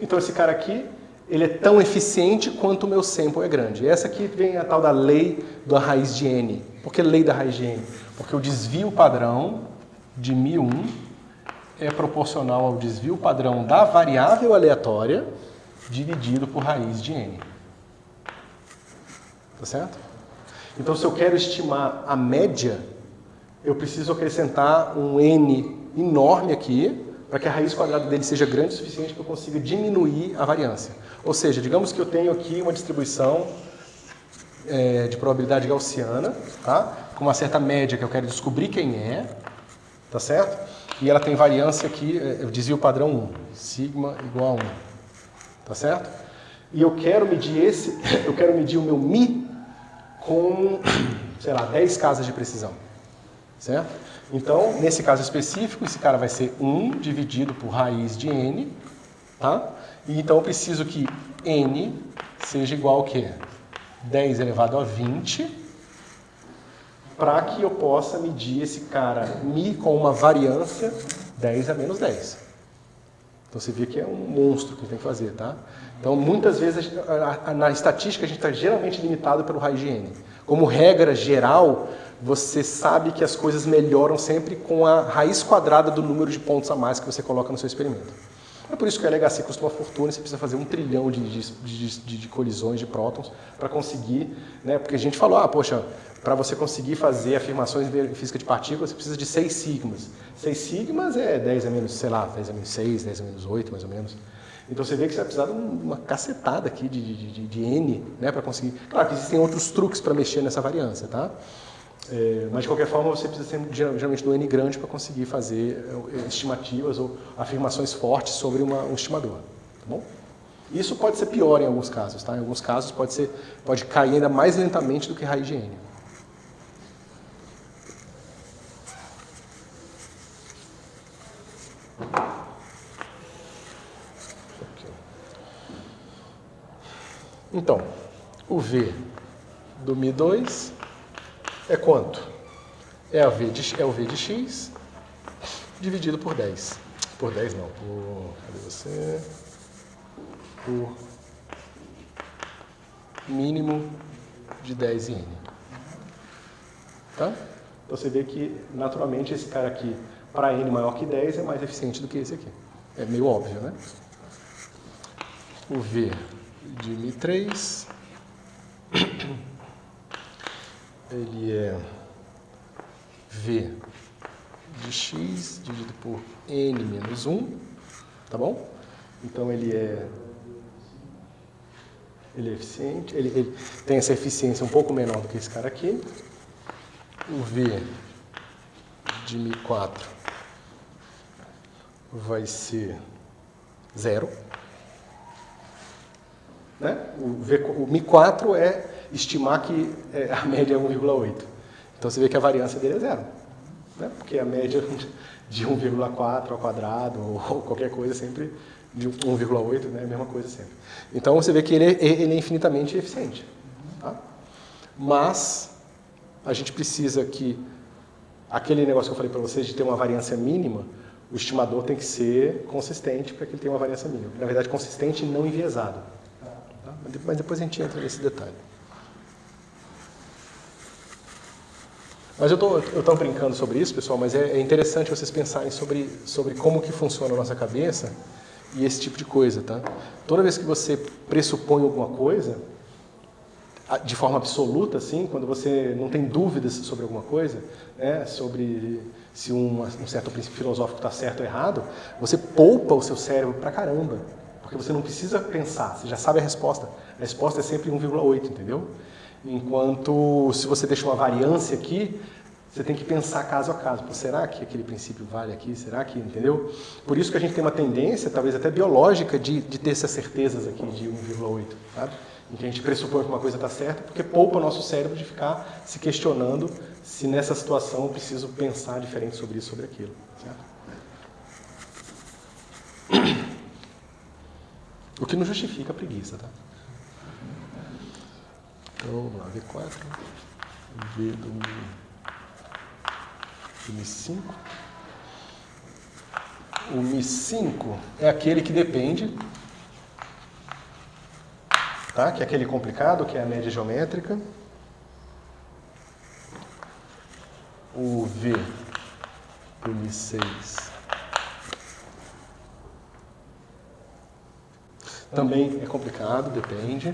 Então esse cara aqui, ele é tão eficiente quanto o meu sample é grande. Essa aqui vem a tal da lei da raiz de n. Por que lei da raiz de n? Porque o desvio padrão de μ1 é proporcional ao desvio padrão da variável aleatória dividido por raiz de n. Tá certo? Então, se eu quero estimar a média, eu preciso acrescentar um n enorme aqui, para que a raiz quadrada dele seja grande o suficiente para eu consiga diminuir a variância. Ou seja, digamos que eu tenho aqui uma distribuição de probabilidade gaussiana, tá? Com uma certa média que eu quero descobrir quem é, tá certo? E ela tem variância aqui, eu desvio padrão 1, sigma igual a 1, tá certo? E eu quero medir o meu mi com, sei lá, 10 casas de precisão, certo? Então, nesse caso específico, esse cara vai ser 1 dividido por raiz de n, tá? E então eu preciso que n seja igual ao quê? 10 elevado a 20, para que eu possa medir esse cara mi com uma variância 10 a menos 10. Então você vê que é um monstro que tem que fazer, tá? Então muitas vezes na estatística a gente está geralmente limitado pelo raiz de n. Como regra geral, você sabe que as coisas melhoram sempre com a raiz quadrada do número de pontos a mais que você coloca no seu experimento. É por isso que o LHC custa uma fortuna e você precisa fazer 1 trilhão de colisões de prótons para conseguir, né? Porque a gente falou, poxa, para você conseguir fazer afirmações em física de partículas, você precisa de 6 sigmas. 6 sigmas é 10 a menos, sei lá, 10 a menos 6, 10 a menos 8, mais ou menos. Então você vê que você vai precisar de uma cacetada aqui de N, né, para conseguir... Claro que existem outros truques para mexer nessa variância, tá? Mas de qualquer forma você precisa geralmente do N grande para conseguir fazer estimativas ou afirmações fortes sobre um estimador, tá bom? Isso pode ser pior em alguns casos, tá? Em alguns casos pode cair ainda mais lentamente do que raiz de N. Então, o V do Mi2 é quanto? É o V de x dividido por 10. Por 10 não, cadê você? Por mínimo de 10 em n. Tá? Então você vê que, naturalmente, esse cara aqui, para n maior que 10, é mais eficiente do que esse aqui. É meio óbvio, né? O V de Mi3, ele é V de x dividido por n menos 1, tá bom? Então ele é eficiente, ele tem essa eficiência um pouco menor do que esse cara aqui. O V de Mi4 vai ser 0. né? O Mi4 é estimar que a média é 1,8. Então você vê que a variância dele é 0. Né? Porque a média de 1,4 ao quadrado ou qualquer coisa sempre de 1,8, né? É a mesma coisa sempre. Então você vê que ele é infinitamente eficiente. Tá? Mas a gente precisa que aquele negócio que eu falei para vocês de ter uma variância mínima, o estimador tem que ser consistente para que ele tenha uma variância mínima. Na verdade, consistente e não enviesado. Tá? Mas depois a gente entra nesse detalhe. Mas eu estou brincando sobre isso, pessoal, mas é interessante vocês pensarem sobre como que funciona a nossa cabeça e esse tipo de coisa, tá? Toda vez que você pressupõe alguma coisa, de forma absoluta, assim, quando você não tem dúvidas sobre alguma coisa, né, sobre se um certo princípio filosófico está certo ou errado, você poupa o seu cérebro pra caramba, porque você não precisa pensar, você já sabe a resposta. A resposta é sempre 1,8, entendeu? Enquanto, se você deixa uma variância aqui, você tem que pensar caso a caso. Pô, será que aquele princípio vale aqui? Será que, entendeu? Por isso que a gente tem uma tendência, talvez até biológica, de ter essas certezas aqui de 1,8, sabe? Em que a gente pressupõe que uma coisa está certa, porque poupa o nosso cérebro de ficar se questionando se nessa situação eu preciso pensar diferente sobre isso, sobre aquilo. Certo? O que não justifica a preguiça, tá? Então, vamos lá, V4, V do Mi5. O Mi5 é aquele que depende, tá? Que é aquele complicado, que é a média geométrica. O V do Mi6 também é complicado, depende.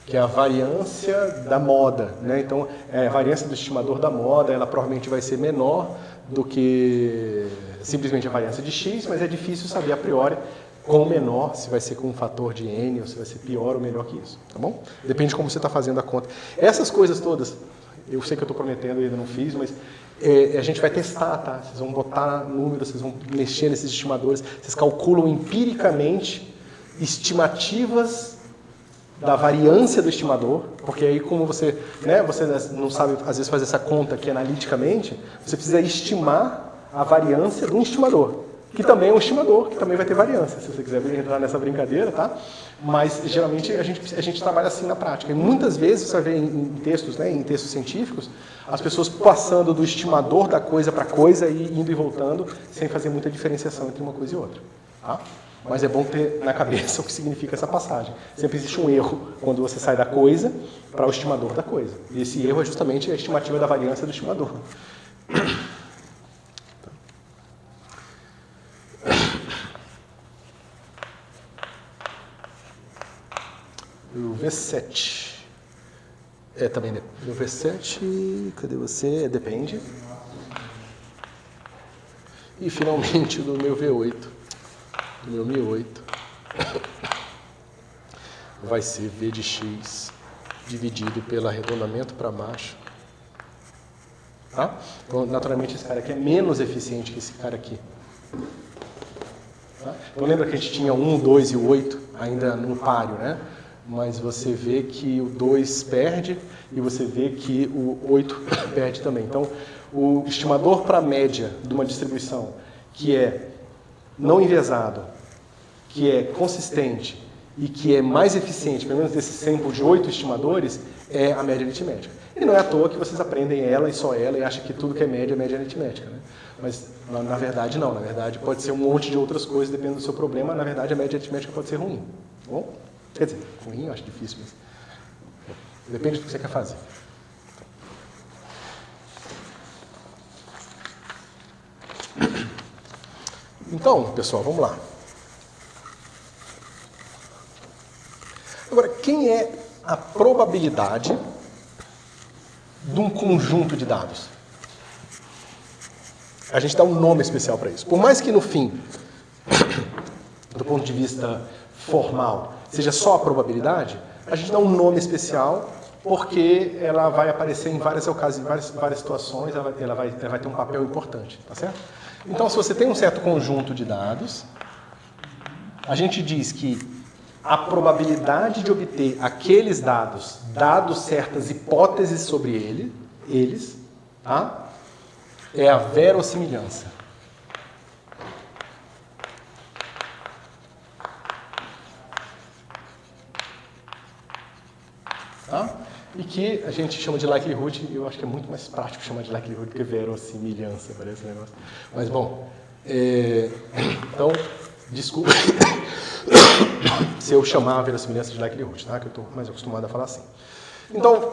Que é a variância da moda, né? Então, a variância do estimador da moda, ela provavelmente vai ser menor do que simplesmente a variância de x, mas é difícil saber a priori quão menor, se vai ser com um fator de n ou se vai ser pior ou melhor que isso, tá bom? Depende de como você está fazendo a conta. Essas coisas todas, eu sei que eu estou prometendo e ainda não fiz, mas a gente vai testar, tá? Vocês vão botar números, vocês vão mexer nesses estimadores, vocês calculam empiricamente estimativas da variância do estimador, porque aí como você não sabe às vezes fazer essa conta aqui analiticamente, você precisa estimar a variância de um estimador, que também é um estimador, que também vai ter variância, se você quiser entrar nessa brincadeira, tá? Mas geralmente a gente trabalha assim na prática. E muitas vezes você vai ver em textos, né, em textos científicos, as pessoas passando do estimador da coisa para coisa e indo e voltando, sem fazer muita diferenciação entre uma coisa e outra, tá? Mas é bom ter na cabeça o que significa essa passagem. Sempre existe um erro quando você sai da coisa para o estimador da coisa. E esse erro é justamente a estimativa da variância do estimador. O V7. Também depende. O V7, cadê você? Depende. E finalmente do meu V8. Do meu Mi 8 vai ser V de x dividido pelo arredondamento para baixo, tá? Então, naturalmente, esse cara aqui é menos eficiente que esse cara aqui, tá? Então, lembra que a gente tinha 1, 2 e o 8 ainda no páreo, né? Mas você vê que o 2 perde e você vê que o 8 perde também. Então, o estimador para a média de uma distribuição que é não enviesado, que é consistente e que é mais eficiente, pelo menos desse sample de 8 estimadores, é a média aritmética. E não é à toa que vocês aprendem ela e só ela e acham que tudo que é média aritmética, né? Mas, na verdade, não. Na verdade, pode ser um monte de outras coisas, dependendo do seu problema. Na verdade, a média aritmética pode ser ruim. Tá bom? Quer dizer, ruim eu acho difícil, mas depende do que você quer fazer. Então, pessoal, vamos lá. Agora, quem é a probabilidade de um conjunto de dados? A gente dá um nome especial para isso. Por mais que no fim, do ponto de vista formal, seja só a probabilidade, a gente dá um nome especial porque ela vai aparecer em várias ocasiões, em várias situações, ela vai ter um papel importante, tá certo? Então, se você tem um certo conjunto de dados, a gente diz que a probabilidade de obter aqueles dados, dados certas hipóteses sobre eles, tá? É a verossimilhança. Tá? E que a gente chama de likelihood, e eu acho que é muito mais prático chamar de likelihood do que verossimilhança, parece um negócio. Mas, bom, então, desculpa se eu chamar a verossimilhança de likelihood, tá? Que eu estou mais acostumado a falar assim. Então,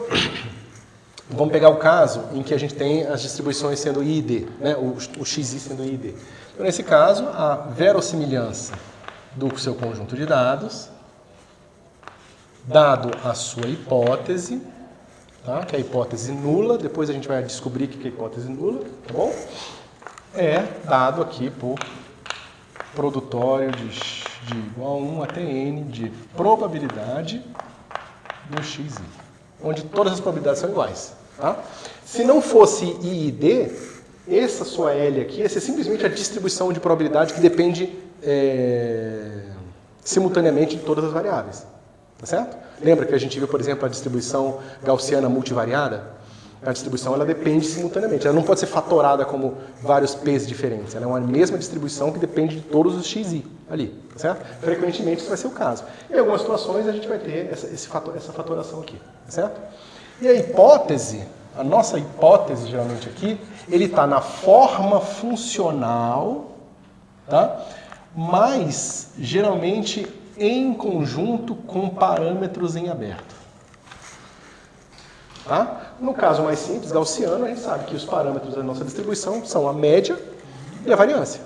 vamos pegar o caso em que a gente tem as distribuições sendo I e D, né? o xi sendo I e D. Então, nesse caso, a verossimilhança do seu conjunto de dados, dado a sua hipótese, tá? Que é a hipótese nula, depois a gente vai descobrir o que é a hipótese nula, tá bom? É dado aqui por produtório de igual a 1 até n de probabilidade do xi, onde todas as probabilidades são iguais. Tá? Se não fosse I e D, essa sua L aqui, essa é simplesmente a distribuição de probabilidade que depende simultaneamente de todas as variáveis. Tá certo? Lembra que a gente viu, por exemplo, a distribuição gaussiana multivariada? A distribuição ela depende simultaneamente. Ela não pode ser fatorada como vários P's diferentes. Ela é uma mesma distribuição que depende de todos os xi ali. Tá certo? Frequentemente isso vai ser o caso. Em algumas situações a gente vai ter essa fatoração aqui. Tá certo? E a hipótese, a nossa hipótese geralmente aqui, ele está na forma funcional, tá? Mas geralmente em conjunto com parâmetros em aberto. Tá? No caso mais simples, gaussiano, a gente sabe que os parâmetros da nossa distribuição são a média e a variância.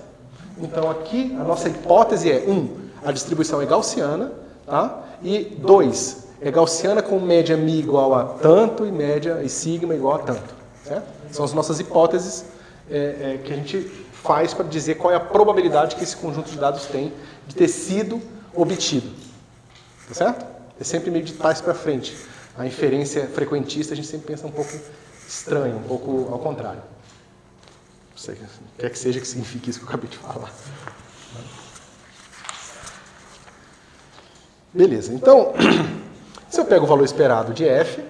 Então aqui a nossa hipótese é 1, a distribuição é gaussiana, tá? E 2, é gaussiana com média mi igual a tanto e média e sigma igual a tanto. Certo? São as nossas hipóteses que a gente faz para dizer qual é a probabilidade que esse conjunto de dados tem de ter sido obtido. Tá certo? É sempre meio de trás para frente. A inferência frequentista a gente sempre pensa um pouco estranho, um pouco ao contrário. Não sei o que é que seja que signifique isso que eu acabei de falar. Beleza, então, se eu pego o valor esperado de f,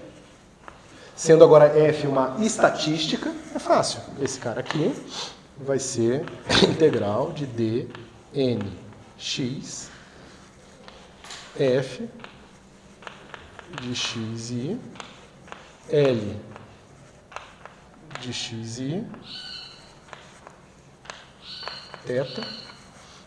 sendo agora f uma estatística, é fácil. Esse cara aqui vai ser integral de d n x f de xi, L de xi, θ.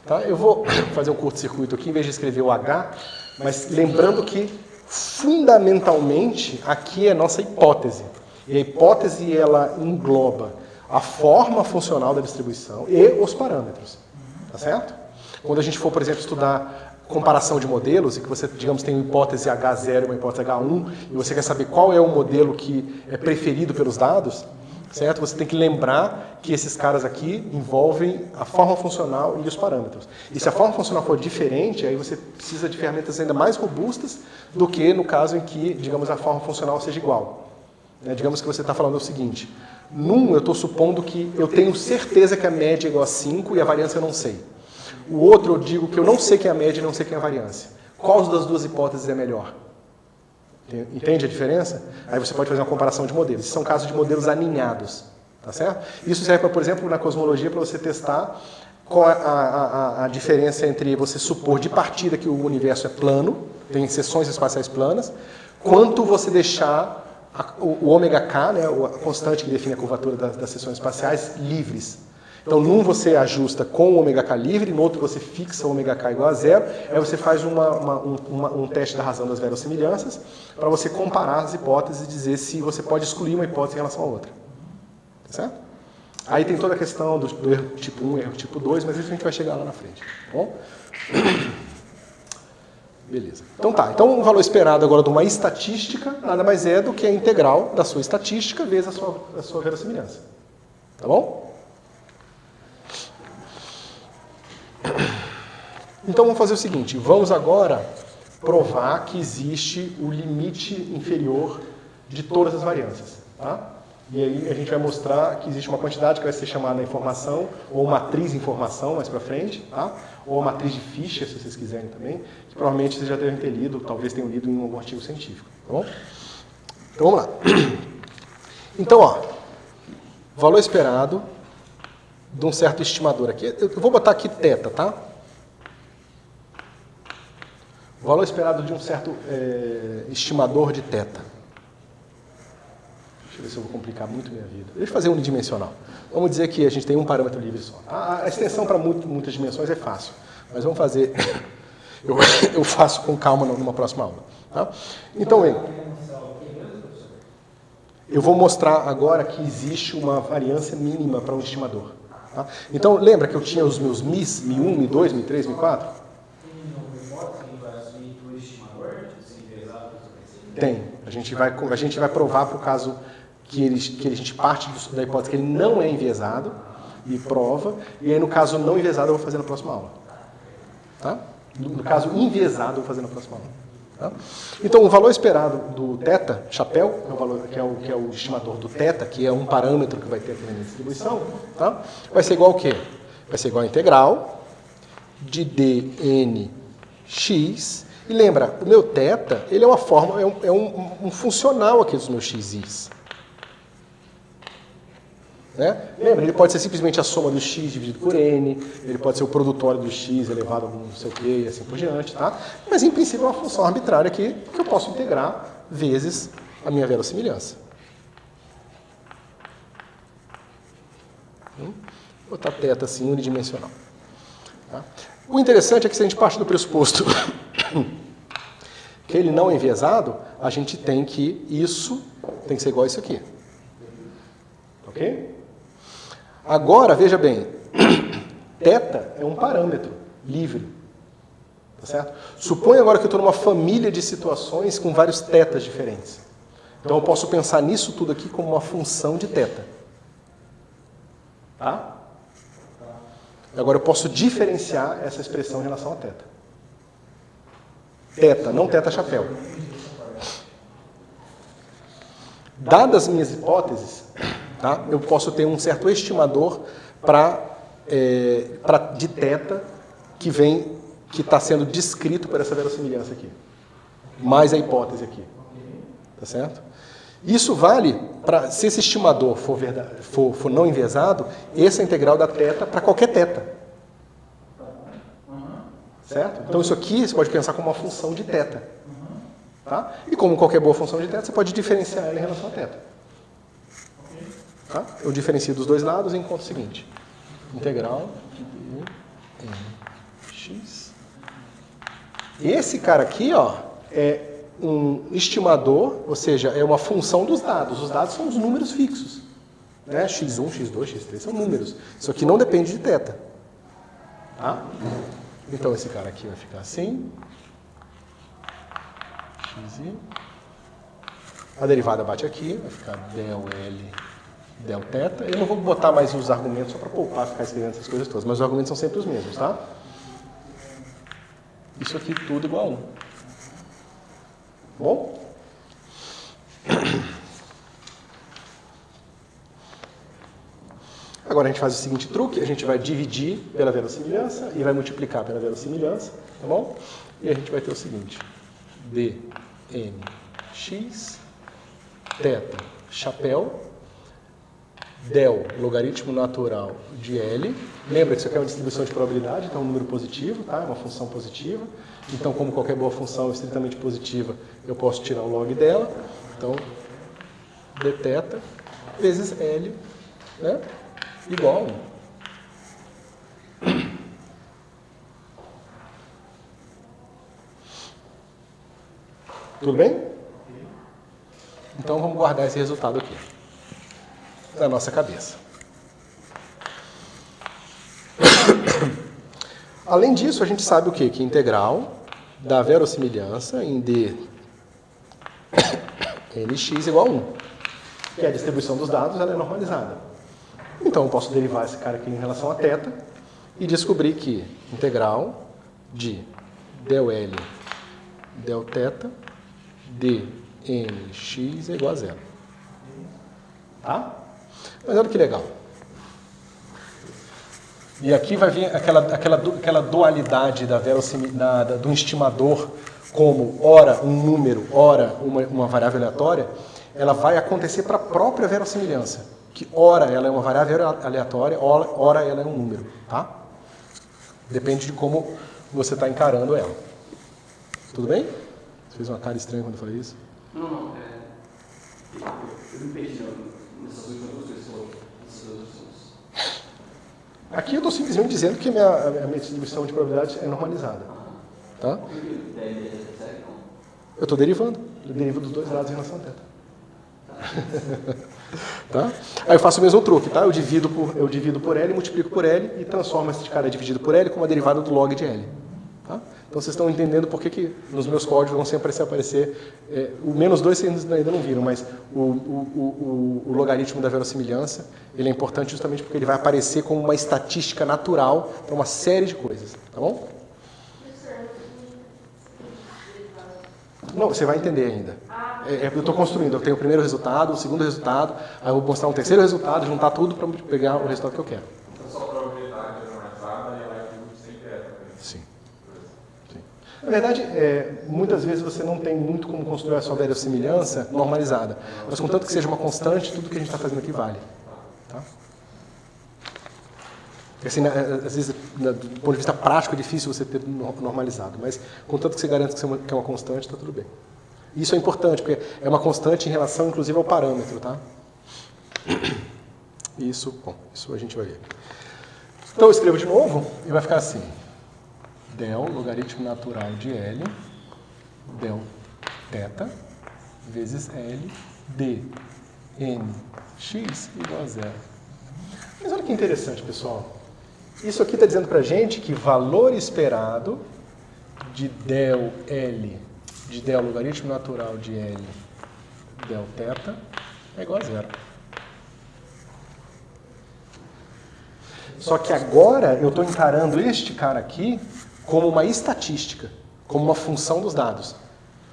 Tá? Eu vou fazer um curto-circuito aqui, em vez de escrever o H, mas lembrando que, fundamentalmente, aqui é a nossa hipótese. E a hipótese, ela engloba a forma funcional da distribuição e os parâmetros. Tá certo? Quando a gente for, por exemplo, estudar comparação de modelos, e que você, digamos, tem uma hipótese H0 e uma hipótese H1, e você quer saber qual é o modelo que é preferido pelos dados, certo? Você tem que lembrar que esses caras aqui envolvem a forma funcional e os parâmetros. E se a forma funcional for diferente, aí você precisa de ferramentas ainda mais robustas do que no caso em que, digamos, a forma funcional seja igual. Digamos que você está falando o seguinte, num eu estou supondo que eu tenho certeza que a média é igual a 5 e a variância eu não sei. O outro eu digo que eu não sei quem é a média e não sei quem é a variância. Qual das duas hipóteses é melhor? Entende a diferença? Aí você pode fazer uma comparação de modelos. Esses são casos de modelos aninhados. Tá certo? Isso serve, por exemplo, na cosmologia, para você testar qual a diferença entre você supor de partida que o universo é plano, tem seções espaciais planas, quanto você deixar o ômega k, né, a constante que define a curvatura das seções espaciais, livres. Então, num você ajusta com o ômega k livre, no outro você fixa o ômega k igual a 0, aí você faz um teste da razão das verossimilhanças para você comparar as hipóteses e dizer se você pode excluir uma hipótese em relação à outra. Tá certo? Aí tem toda a questão do erro tipo 1 e erro tipo 2, mas isso a gente vai chegar lá na frente. Tá bom? Beleza. Então tá. Então o valor esperado agora de uma estatística nada mais é do que a integral da sua estatística vezes a sua verossimilhança. Tá bom? Então vamos fazer o seguinte, vamos agora provar que existe o limite inferior de todas as variâncias. Tá? E aí a gente vai mostrar que existe uma quantidade que vai ser chamada informação, ou matriz informação mais para frente, tá? Ou a matriz de Fischer, se vocês quiserem também, que provavelmente vocês já devem ter lido, talvez tenham lido em algum artigo científico, tá bom? Então vamos lá. Então, ó, valor esperado de um certo estimador aqui. Eu vou botar aqui θ, tá? Valor esperado de um certo estimador de θ. Deixa eu ver se eu vou complicar muito minha vida. Deixa eu fazer unidimensional. Vamos dizer que a gente tem um parâmetro livre só. A extensão para muitas dimensões é fácil, mas vamos fazer... eu faço com calma numa próxima aula. Tá? Então, eu vou mostrar agora que existe uma variância mínima para um estimador. Tá? Então, lembra que eu tinha os meus MIs, Mi1, Mi2, Mi3, Mi4? Tem. A gente vai provar para o caso que a gente parte da hipótese que ele não é enviesado e prova, e aí no caso não enviesado eu vou fazer na próxima aula. Tá? No caso enviesado eu vou fazer na próxima aula. Tá? Então o valor esperado do θ, chapéu, que é o estimador do θ, que é um parâmetro que vai ter aqui na minha distribuição, tá? Vai ser igual ao quê? Vai ser igual a integral de dnx. E lembra, o meu θ, ele é uma forma, é um funcional aqui dos meus xis. Né? Lembra, ele pode ser simplesmente a soma do x dividido por n, ele pode ser o produtório do x elevado a não sei o que, e assim por diante, tá? Mas em princípio é uma função arbitrária aqui que eu posso integrar vezes a minha verossimilhança. Vou botar θ assim unidimensional. Tá? O interessante é que se a gente parte do pressuposto que ele não é enviesado, a gente tem que isso tem que ser igual a isso aqui. Ok? Agora, veja bem, θ é um parâmetro livre. Tá certo? Suponha agora que eu estou numa família de situações com vários θs diferentes. Então eu posso pensar nisso tudo aqui como uma função de θ. Tá? Agora eu posso diferenciar essa expressão em relação a θ. θ, não θ chapéu. Dadas minhas hipóteses, tá, eu posso ter um certo estimador de θ que está sendo descrito por essa verossimilhança aqui. Mais a hipótese aqui. Tá certo? Isso vale para, se esse estimador for não enviesado, essa integral da θ para qualquer θ. Certo? Então isso aqui você pode pensar como uma função de θ. Tá? E como qualquer boa função de θ, você pode diferenciar ela em relação a θ. Tá? Eu diferencio dos dois lados e encontro o seguinte. Integral de x. Esse cara aqui, ó, é um estimador, ou seja, é uma função dos dados. Os dados são os números fixos. Né? x1, x2, x3 são números. Isso aqui não depende de θ. Tá? Então esse cara aqui vai ficar assim. X. A derivada bate aqui, vai ficar del L, del θ. Eu não vou botar mais os argumentos só para poupar ficar escrevendo essas coisas todas, mas os argumentos são sempre os mesmos, tá? Isso aqui tudo igual a 1. Bom? Agora a gente faz o seguinte truque, a gente vai dividir pela verossimilhança e vai multiplicar pela verossimilhança, tá bom? E a gente vai ter o seguinte, dnx, θ, chapéu, del, logaritmo natural de L. Lembra que isso aqui é uma distribuição de probabilidade, então é um número positivo, tá? É uma função positiva. Então, como qualquer boa função estritamente positiva, eu posso tirar o log dela. Então, dθ vezes L, né? Igual a 1. Tudo bem? Então vamos guardar esse resultado aqui na nossa cabeça. Além disso, a gente sabe o quê? Que integral da verossimilhança em dnx igual a 1. Que é a distribuição dos dados, ela é normalizada. Então, eu posso derivar esse cara aqui em relação a θ e descobrir que integral de del L, del θ, dnx é igual a 0. Tá? Mas olha que legal. E aqui vai vir aquela dualidade do estimador como ora um número, ora uma variável aleatória, ela vai acontecer para a própria verossimilhança, que ora ela é uma variável aleatória, ora ela é um número, tá? Depende de como você está encarando ela. Tudo bem? Você fez uma cara estranha quando eu falei isso? Não. Eu me perdi nessas últimas duas pessoas. Aqui eu estou simplesmente dizendo que a minha distribuição de probabilidades é normalizada. Tá? Eu estou derivando. Eu derivo dos dois lados em relação a θ. Tá? Aí eu faço o mesmo truque, tá? Eu divido por L, multiplico por L e transformo esse cara dividido por L como a derivada do log de L. Tá? Então vocês estão entendendo por que nos meus códigos vão sempre aparecer o menos 2 vocês ainda não viram, mas o logaritmo da verossimilhança ele é importante justamente porque ele vai aparecer como uma estatística natural para uma série de coisas. Tá bom? Não, você vai entender ainda. Eu estou construindo, eu tenho o primeiro resultado, o segundo resultado, aí eu vou mostrar um terceiro resultado, juntar tudo para pegar o resultado que eu quero. Então só a probabilidade é normalizada e a likelihood sempre é também. Sim. Na verdade, muitas vezes você não tem muito como construir a sua verossimilhança normalizada, mas contanto que seja uma constante, tudo que a gente está fazendo aqui vale. Tá? Assim, às vezes, do ponto de vista prático, é difícil você ter normalizado, mas contanto que você garanta que é uma constante, está tudo bem. Isso é importante, porque é uma constante em relação, inclusive, ao parâmetro, tá? Isso a gente vai ver. Então, eu escrevo de novo e vai ficar assim. Del, logaritmo natural de L, del θ, vezes L, d, n, x igual a zero. Mas olha que interessante, pessoal. Isso aqui está dizendo para a gente que valor esperado de del L, de del logaritmo natural de L, del θ, é igual a zero. Só que agora eu estou encarando este cara aqui como uma estatística, como uma função dos dados.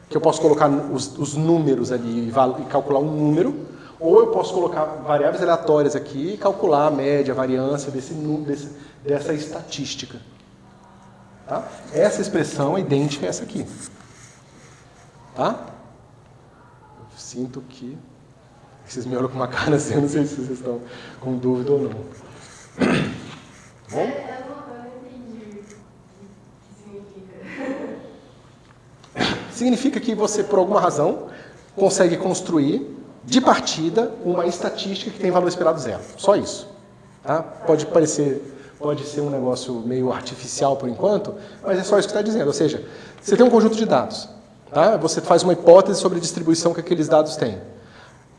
Que eu posso colocar os números ali e calcular um número, ou eu posso colocar variáveis aleatórias aqui e calcular a média, a variância dessa estatística. Tá? Essa expressão é idêntica a essa aqui. Tá? Eu sinto que vocês me olham com uma cara assim, eu não sei se vocês estão com dúvida ou não. Bom? Significa que você, por alguma razão, consegue construir, de partida, uma estatística que tem valor esperado zero. Só isso. Tá? Pode ser um negócio meio artificial por enquanto, mas é só isso que está dizendo. Ou seja, você tem um conjunto de dados. Tá? Você faz uma hipótese sobre a distribuição que aqueles dados têm.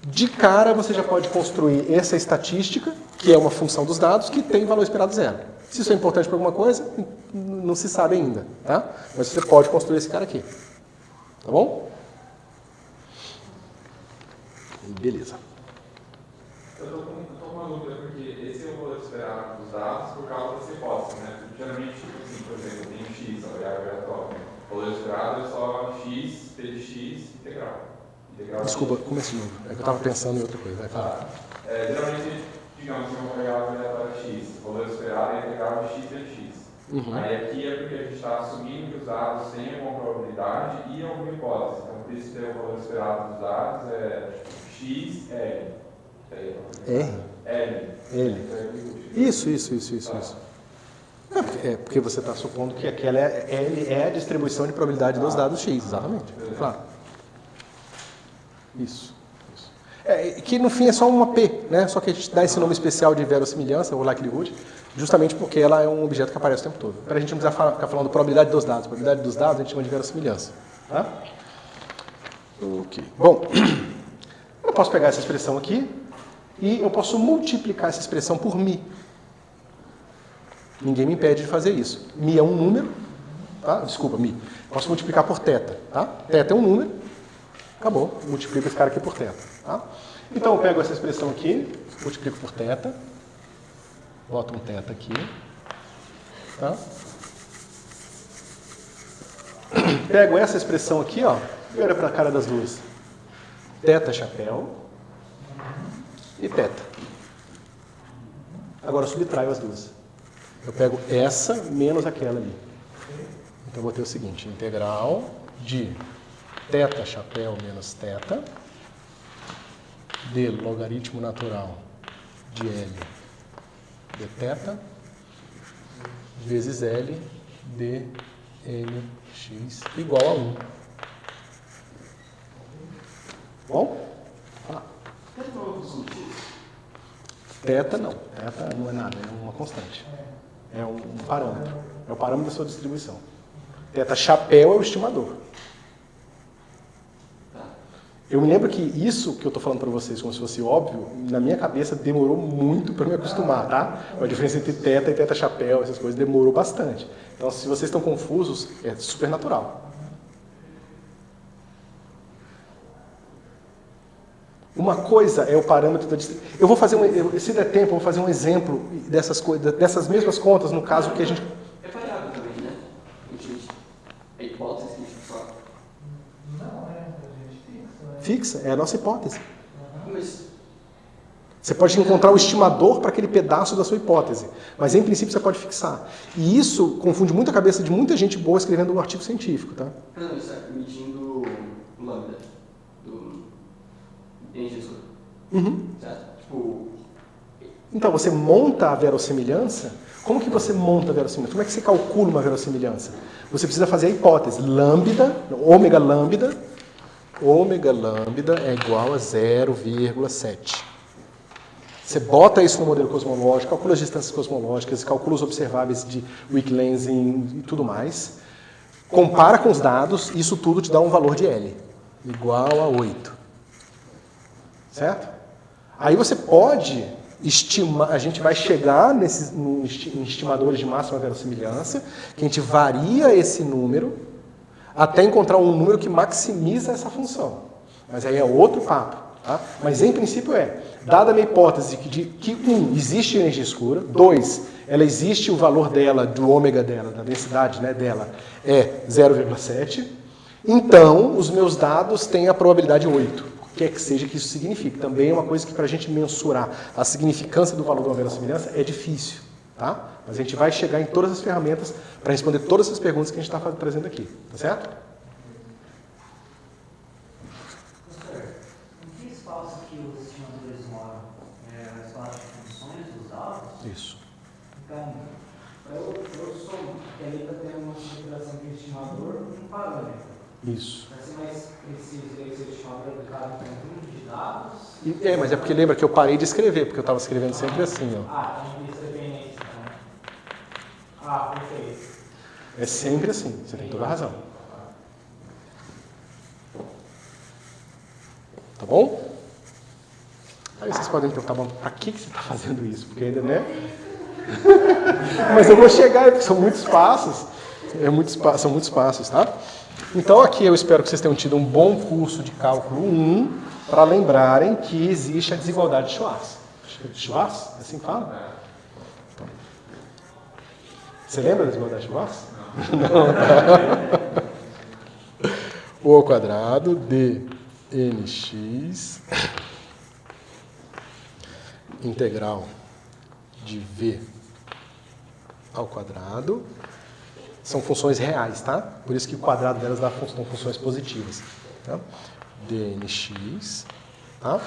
De cara, você já pode construir essa estatística, que é uma função dos dados, que tem valor esperado zero. Se isso é importante para alguma coisa, não se sabe ainda. Tá? Mas você pode construir esse cara aqui. Tá bom? Beleza. Eu estou com uma dúvida, porque esse é o valor esperado dos dados por causa dessa hipótese, né? Geralmente, tipo assim, por exemplo, eu tenho x, a variável aleatória. O valor esperado é só x, t de x, integral. Desculpa, começa de novo. É que eu estava pensando em outra coisa. Vai falar. Geralmente, digamos que uma variável aleatória x, o valor esperado é integral de x vezes x. Aí aqui é porque a gente está assumindo que os dados têm alguma probabilidade e alguma hipótese. Então, por isso que o valor esperado dos dados é x, L. L. Isso. É porque você está supondo que aquela L é a distribuição de probabilidade dos dados x, exatamente. Claro. Isso. Que no fim é só uma P, né? Só que a gente dá esse nome especial de verossimilhança, ou likelihood, justamente porque ela é um objeto que aparece o tempo todo. Para a gente não precisar ficar falando probabilidade dos dados. Probabilidade dos dados a gente chama de verossimilhança. Tá? Ok. Bom, eu posso pegar essa expressão aqui e eu posso multiplicar essa expressão por μ. Ninguém me impede de fazer isso. μ é um número, tá? Desculpa, μ. Posso multiplicar por θ, tá? θ é um número. Acabou. Multiplico esse cara aqui por θ. Tá? Então eu pego essa expressão aqui, multiplico por θ, boto um θ aqui. Tá? Pego essa expressão aqui, ó, e olha para a cara das duas. Θ chapéu e θ. Agora eu subtraio as duas. Eu pego essa menos aquela ali. Então eu vou ter o seguinte, integral de θ chapéu menos θ de logaritmo natural de L de θ vezes L de nx igual a 1. Bom? Θ não. Θ não é nada, é uma constante. É um parâmetro. É o parâmetro da sua distribuição. Θ chapéu é o estimador. Eu me lembro que isso que eu estou falando para vocês, como se fosse óbvio, na minha cabeça demorou muito para me acostumar, tá? A diferença entre θ e θ chapéu, essas coisas, demorou bastante. Então, se vocês estão confusos, é super natural. Uma coisa é o parâmetro da distribuição. Eu vou fazer, se der tempo, eu vou fazer um exemplo dessas coisas, dessas mesmas contas, no caso que a gente... É variável também, né? É hipótese que a gente só... Não, a gente fixa, né? Fixa, é a nossa hipótese. Mas... Você pode encontrar o estimador para aquele pedaço da sua hipótese, mas em princípio você pode fixar. E isso confunde muito a cabeça de muita gente boa escrevendo um artigo científico, tá? Não, isso é medindo o lambda do energia escura. Certo? Tipo... Então, você monta a verossimilhança. Como que você monta a verossimilhança? Como é que você calcula uma verossimilhança? Você precisa fazer a hipótese. Ômega lambda é igual a 0,7. Você bota isso no modelo cosmológico, calcula as distâncias cosmológicas, calcula os observáveis de weak lensing e tudo mais. Compara com os dados, isso tudo te dá um valor de L, igual a 8. Certo? Aí você pode estimar, a gente vai chegar em estimadores de máxima verossimilhança, que a gente varia esse número até encontrar um número que maximiza essa função. Mas aí é outro papo. Tá? Mas em princípio dada a minha hipótese de que 1, existe energia escura, 2, ela existe, o valor dela, do ômega dela, da densidade, né, dela, é 0,7, então os meus dados têm a probabilidade 8, o que é que seja que isso signifique. Também é uma coisa que para a gente mensurar a significância do valor de uma verossimilhança é difícil, tá? Mas a gente vai chegar em todas as ferramentas para responder todas as perguntas que a gente está trazendo aqui, tá certo? Isso. Então, eu sou, porque ali está tendo uma configuração de estimador e um parâmetro. Isso. Vai ser mais preciso esse estimador aplicado em conjunto de dados? Mas é porque lembra que eu parei de escrever, porque eu estava escrevendo sempre assim, ó. Então isso é bem isso, né? Perfeito. É sempre assim, você tem toda a razão. Tá bom? Aí vocês podem perguntar, para que você está fazendo isso? Porque ainda, né? Mas eu vou chegar, porque são muitos passos. São muitos passos, tá? Então aqui eu espero que vocês tenham tido um bom curso de cálculo 1, para lembrarem que existe a desigualdade de Schwarz. Schwarz? É assim que fala? Você lembra da desigualdade de Schwarz? Não. O ao quadrado de nx integral de v ao quadrado são funções reais, tá? Por isso que o quadrado delas dá funções positivas. Tá? dnx, tá?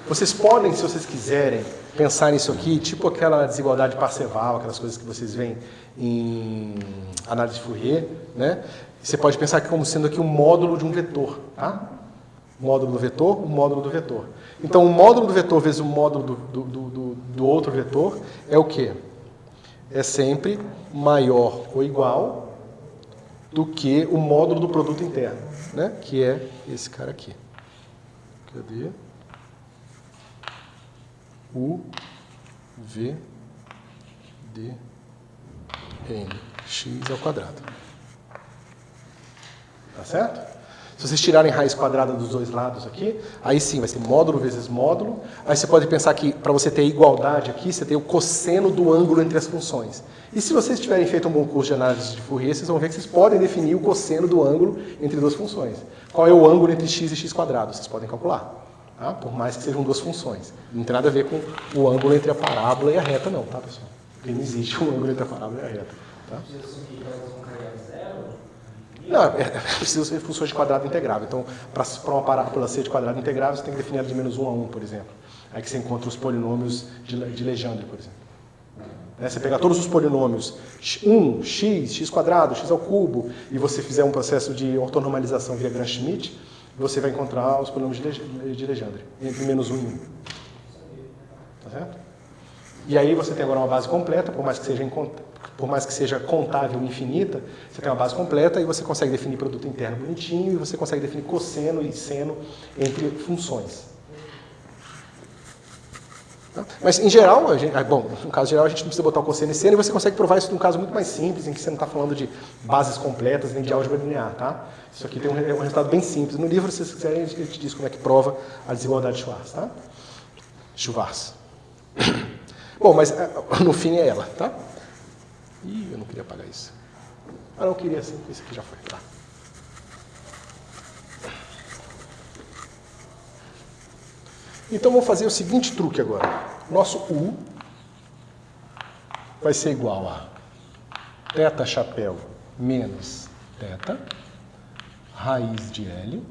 Vocês podem, se vocês quiserem, pensar nisso aqui, tipo aquela desigualdade parseval, aquelas coisas que vocês veem em análise de Fourier, né? Você pode pensar como sendo aqui um módulo de um vetor, tá? Módulo do vetor, o módulo do vetor. Então, o módulo do vetor vezes o módulo do outro vetor é o quê? É sempre maior ou igual do que o módulo do produto interno, né? Que é esse cara aqui. Cadê? U, V, D, N, X ao quadrado. Tá certo? Se vocês tirarem raiz quadrada dos dois lados aqui, aí sim vai ser módulo vezes módulo. Aí você pode pensar que para você ter igualdade aqui, você tem o cosseno do ângulo entre as funções. E se vocês tiverem feito um bom curso de análise de Fourier, vocês vão ver que vocês podem definir o cosseno do ângulo entre duas funções. Qual é o ângulo entre x e x quadrado? Vocês podem calcular. tá? Por mais que sejam duas funções. Não tem nada a ver com o ângulo entre a parábola e a reta, não, tá, pessoal? Porque não existe um ângulo entre a parábola e a reta. Tá? Não, precisa ser funções de quadrado integrável. Então, para uma parábola ser de quadrado integrável, você tem que definir ela de -1 a 1, por exemplo. Aí que você encontra os polinômios de Legendre, por exemplo. Você pegar todos os polinômios 1, x, x quadrado, x ao cubo, e você fizer um processo de ortonormalização via Gram-Schmidt, você vai encontrar os polinômios de Legendre, entre -1 e 1. Tá certo? E aí você tem agora uma base completa, por mais que seja contável e infinita, você tem uma base completa e você consegue definir produto interno bonitinho e você consegue definir cosseno e seno entre funções. Tá? Mas, em geral, no caso geral, a gente não precisa botar o cosseno e seno e você consegue provar isso num caso muito mais simples, em que você não está falando de bases completas nem de álgebra linear. Tá? Isso aqui tem um resultado bem simples. No livro, se vocês quiserem, ele te diz como é que prova a desigualdade de Schwarz. Tá? Schwarz. Bom, mas no fim é ela. Tá? Ih, eu não queria apagar isso. Ah, não queria sim, isso aqui já foi. Tá. Então, vou fazer o seguinte truque agora. Nosso U vai ser igual a θ chapéu menos θ, raiz de L.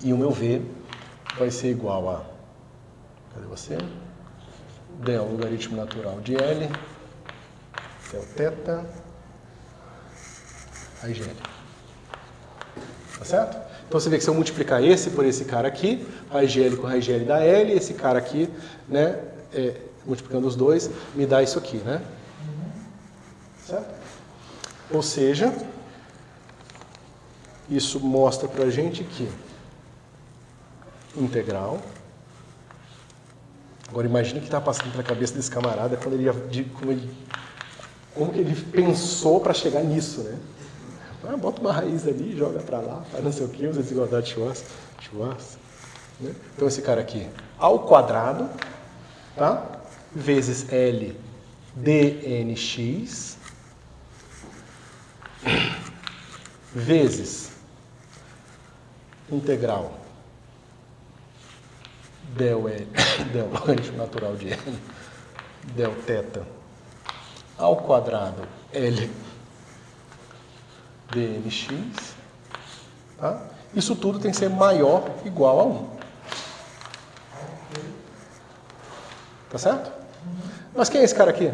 E o meu V vai ser igual a... Cadê você? Del logaritmo natural de L, del θ, raiz de L. Tá certo? Então você vê que se eu multiplicar esse por esse cara aqui, raiz de L com raiz de L dá L, esse cara aqui, né, multiplicando os dois, me dá isso aqui, né? Certo? Ou seja, isso mostra pra gente que integral. Agora imagine o que está passando pela cabeça desse camarada quando como que ele pensou para chegar nisso, né? Bota uma raiz ali, joga para lá, faz não sei o que, usa desigualdade de Schwarz. Né? Então esse cara aqui, ao quadrado, tá? Vezes L dnx, vezes integral del logaritmo natural de L, del θ, ao quadrado L dnx, tá? Isso tudo tem que ser maior ou igual a 1. Tá certo? Mas quem é esse cara aqui?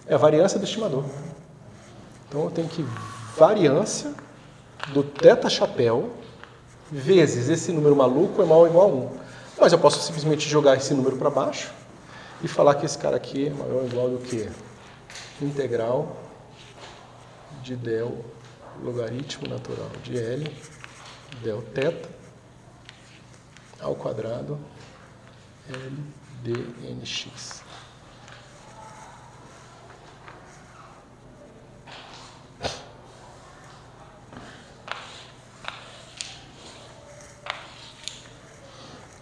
É a variância do estimador. Então eu tenho que variância do θ chapéu vezes esse número maluco é maior ou igual a 1. Mas eu posso simplesmente jogar esse número para baixo e falar que esse cara aqui é maior ou igual do que integral de del logaritmo natural de L del θ ao quadrado L dnx.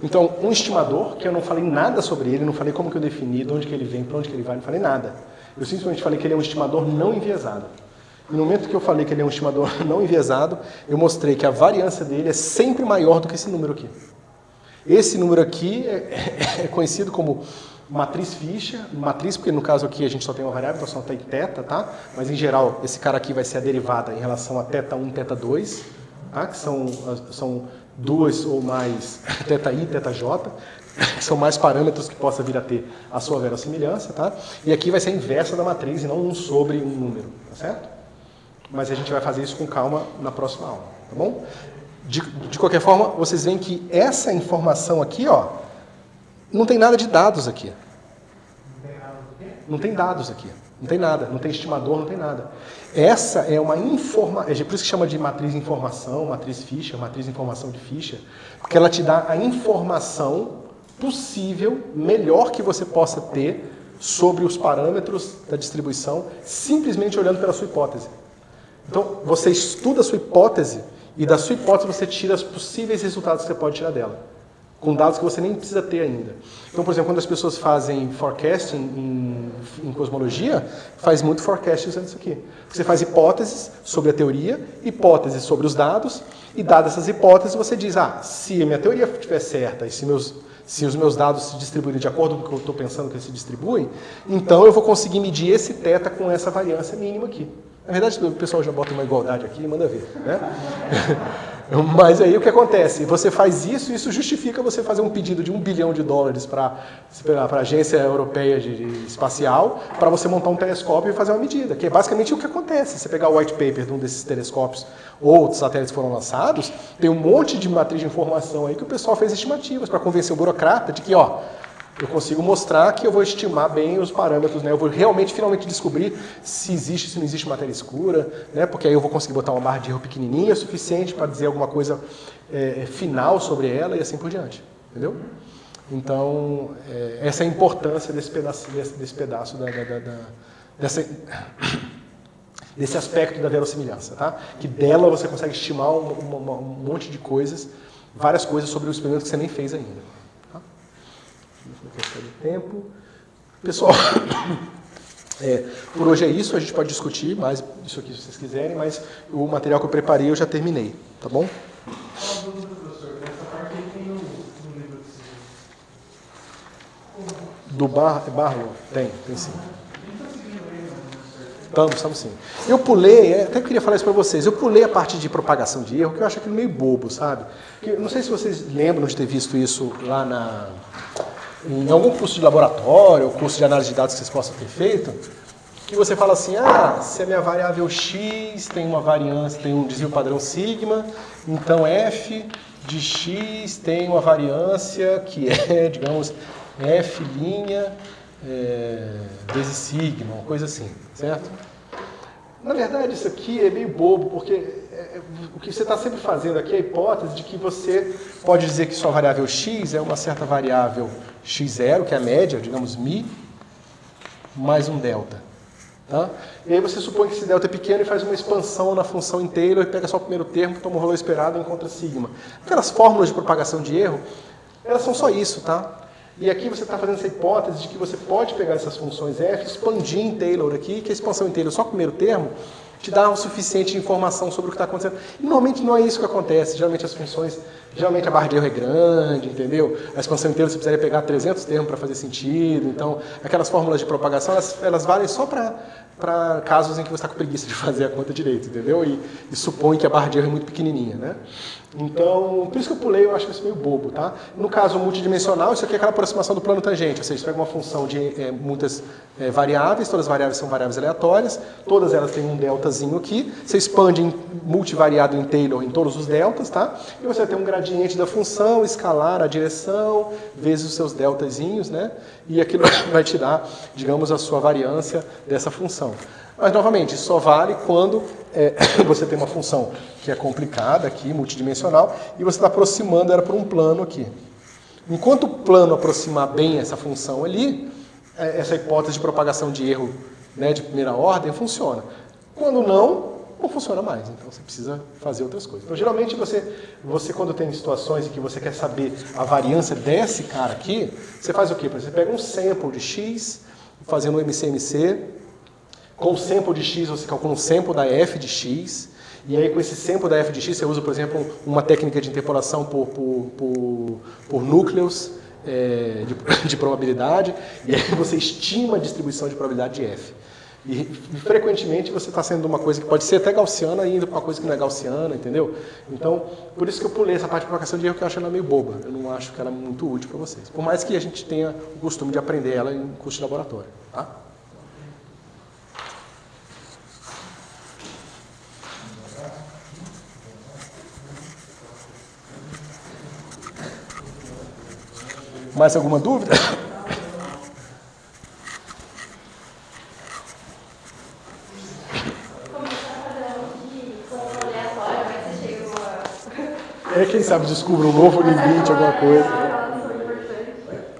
Então, um estimador, que eu não falei nada sobre ele, não falei como que eu defini, de onde que ele vem, para onde que ele vai, não falei nada. Eu simplesmente falei que ele é um estimador não enviesado. E no momento que eu falei que ele é um estimador não enviesado, eu mostrei que a variância dele é sempre maior do que esse número aqui. Esse número aqui é conhecido como matriz Fischer, matriz porque no caso aqui a gente só tem uma variável, então só tem θ, tá? Mas em geral esse cara aqui vai ser a derivada em relação a θ1, θ2, tá? Que são duas ou mais θi, θj, que são mais parâmetros que possa vir a ter a sua verossimilhança, tá? E aqui vai ser a inversa da matriz e não 1 sobre um número, tá certo? Mas a gente vai fazer isso com calma na próxima aula, tá bom? De qualquer forma, vocês veem que essa informação aqui, ó, não tem nada de dados aqui. Não tem dados aqui. Não tem nada. Não tem estimador, não tem nada. Essa é uma informação. É por isso que chama de matriz informação, matriz Fischer, matriz informação de Fischer. Porque ela te dá a informação possível, melhor que você possa ter sobre os parâmetros da distribuição, simplesmente olhando pela sua hipótese. Então, você estuda a sua hipótese e da sua hipótese você tira os possíveis resultados que você pode tirar dela. com dados que você nem precisa ter ainda. Então, por exemplo, quando as pessoas fazem forecasting em cosmologia, faz muito forecasting usando isso aqui. Você faz hipóteses sobre a teoria, hipóteses sobre os dados, e dadas essas hipóteses, você diz, se a minha teoria estiver certa e se os meus dados se distribuírem de acordo com o que eu estou pensando que eles se distribuem, então eu vou conseguir medir esse θ com essa variância mínima aqui. Na verdade, o pessoal já bota uma igualdade aqui e manda ver, né? Mas aí o que acontece? Você faz isso e isso justifica você fazer um pedido de $1 bilhão para a Agência Europeia Espacial para você montar um telescópio e fazer uma medida, que é basicamente o que acontece. Você pegar o white paper de um desses telescópios ou outros satélites que foram lançados, tem um monte de matriz de informação aí que o pessoal fez estimativas para convencer o burocrata de que, eu consigo mostrar que eu vou estimar bem os parâmetros, né? Eu vou finalmente descobrir se existe, se não existe matéria escura, né? Porque aí eu vou conseguir botar uma barra de erro pequenininha o suficiente para dizer alguma coisa final sobre ela e assim por diante, entendeu? Então, essa é a importância desse pedaço desse aspecto da verossimilhança, tá? Que dela você consegue estimar um monte de coisas, várias coisas sobre o experimento que você nem fez ainda. Questão de tempo. Pessoal, por hoje é isso, a gente pode discutir mais isso aqui se vocês quiserem, mas o material que eu preparei eu já terminei, tá bom? Uma dúvida, professor, nessa parte aí tem no livro que Do Barlow? Tem sim. Estamos sim. Eu pulei, até queria falar isso para vocês, eu pulei a parte de propagação de erro, que eu acho aquilo meio bobo, sabe? Não sei se vocês lembram de ter visto isso lá em algum curso de laboratório, ou curso de análise de dados que vocês possam ter feito, que você fala assim, se a minha variável x tem uma variância, tem um desvio padrão sigma, então f de x tem uma variância que é, digamos, f' vezes sigma, uma coisa assim, certo? Na verdade, isso aqui é meio bobo, porque o que você está sempre fazendo aqui é a hipótese de que você pode dizer que sua variável x é uma certa variável x0, que é a média, digamos, μ, mais um delta. Tá? E aí você supõe que esse delta é pequeno e faz uma expansão na função em Taylor e pega só o primeiro termo, toma o valor esperado e encontra sigma. Aquelas fórmulas de propagação de erro, elas são só isso, tá? E aqui você está fazendo essa hipótese de que você pode pegar essas funções f, expandir em Taylor aqui, que a expansão em Taylor só o primeiro termo te dá o suficiente de informação sobre o que está acontecendo. E normalmente não é isso que acontece. Geralmente as funções, a barra de erro é grande, entendeu? A expansão em Taylor você precisaria pegar 300 termos para fazer sentido. Então, aquelas fórmulas de propagação, elas valem só para casos em que você está com preguiça de fazer a conta direito, entendeu? E supõe que a barra de erro é muito pequenininha, né? Então, por isso que eu pulei, eu acho isso meio bobo, tá? No caso multidimensional, isso aqui é aquela aproximação do plano tangente, ou seja, você pega uma função de muitas variáveis, todas as variáveis são variáveis aleatórias, todas elas têm um deltazinho aqui, você expande em multivariado em Taylor em todos os deltas, tá? E você vai ter um gradiente da função, escalar a direção, vezes os seus deltazinhos, né? E aquilo vai te dar, digamos, a sua variância dessa função. Mas, novamente, isso só vale quando você tem uma função que é complicada aqui, multidimensional, e você está aproximando ela para um plano aqui. Enquanto o plano aproximar bem essa função ali, essa hipótese de propagação de erro, né, de primeira ordem funciona. Quando não funciona mais. Então, você precisa fazer outras coisas. Então, geralmente, você quando tem situações em que você quer saber a variância desse cara aqui, você faz o quê? Você pega um sample de x, fazendo um MCMC. Com o sample de x, você calcula um sample da f de x, e aí com esse sample da f de x, você usa, por exemplo, uma técnica de interpolação por núcleos de probabilidade, e aí você estima a distribuição de probabilidade de f. E frequentemente você está sendo uma coisa que pode ser até gaussiana e indo para uma coisa que não é gaussiana, entendeu? Então, por isso que eu pulei essa parte de propagação de erro, que eu acho ela meio boba. Eu não acho que ela é muito útil para vocês. Por mais que a gente tenha o costume de aprender ela em curso de laboratório, tá? Mais alguma dúvida? Quem sabe descubra um novo limite, alguma coisa.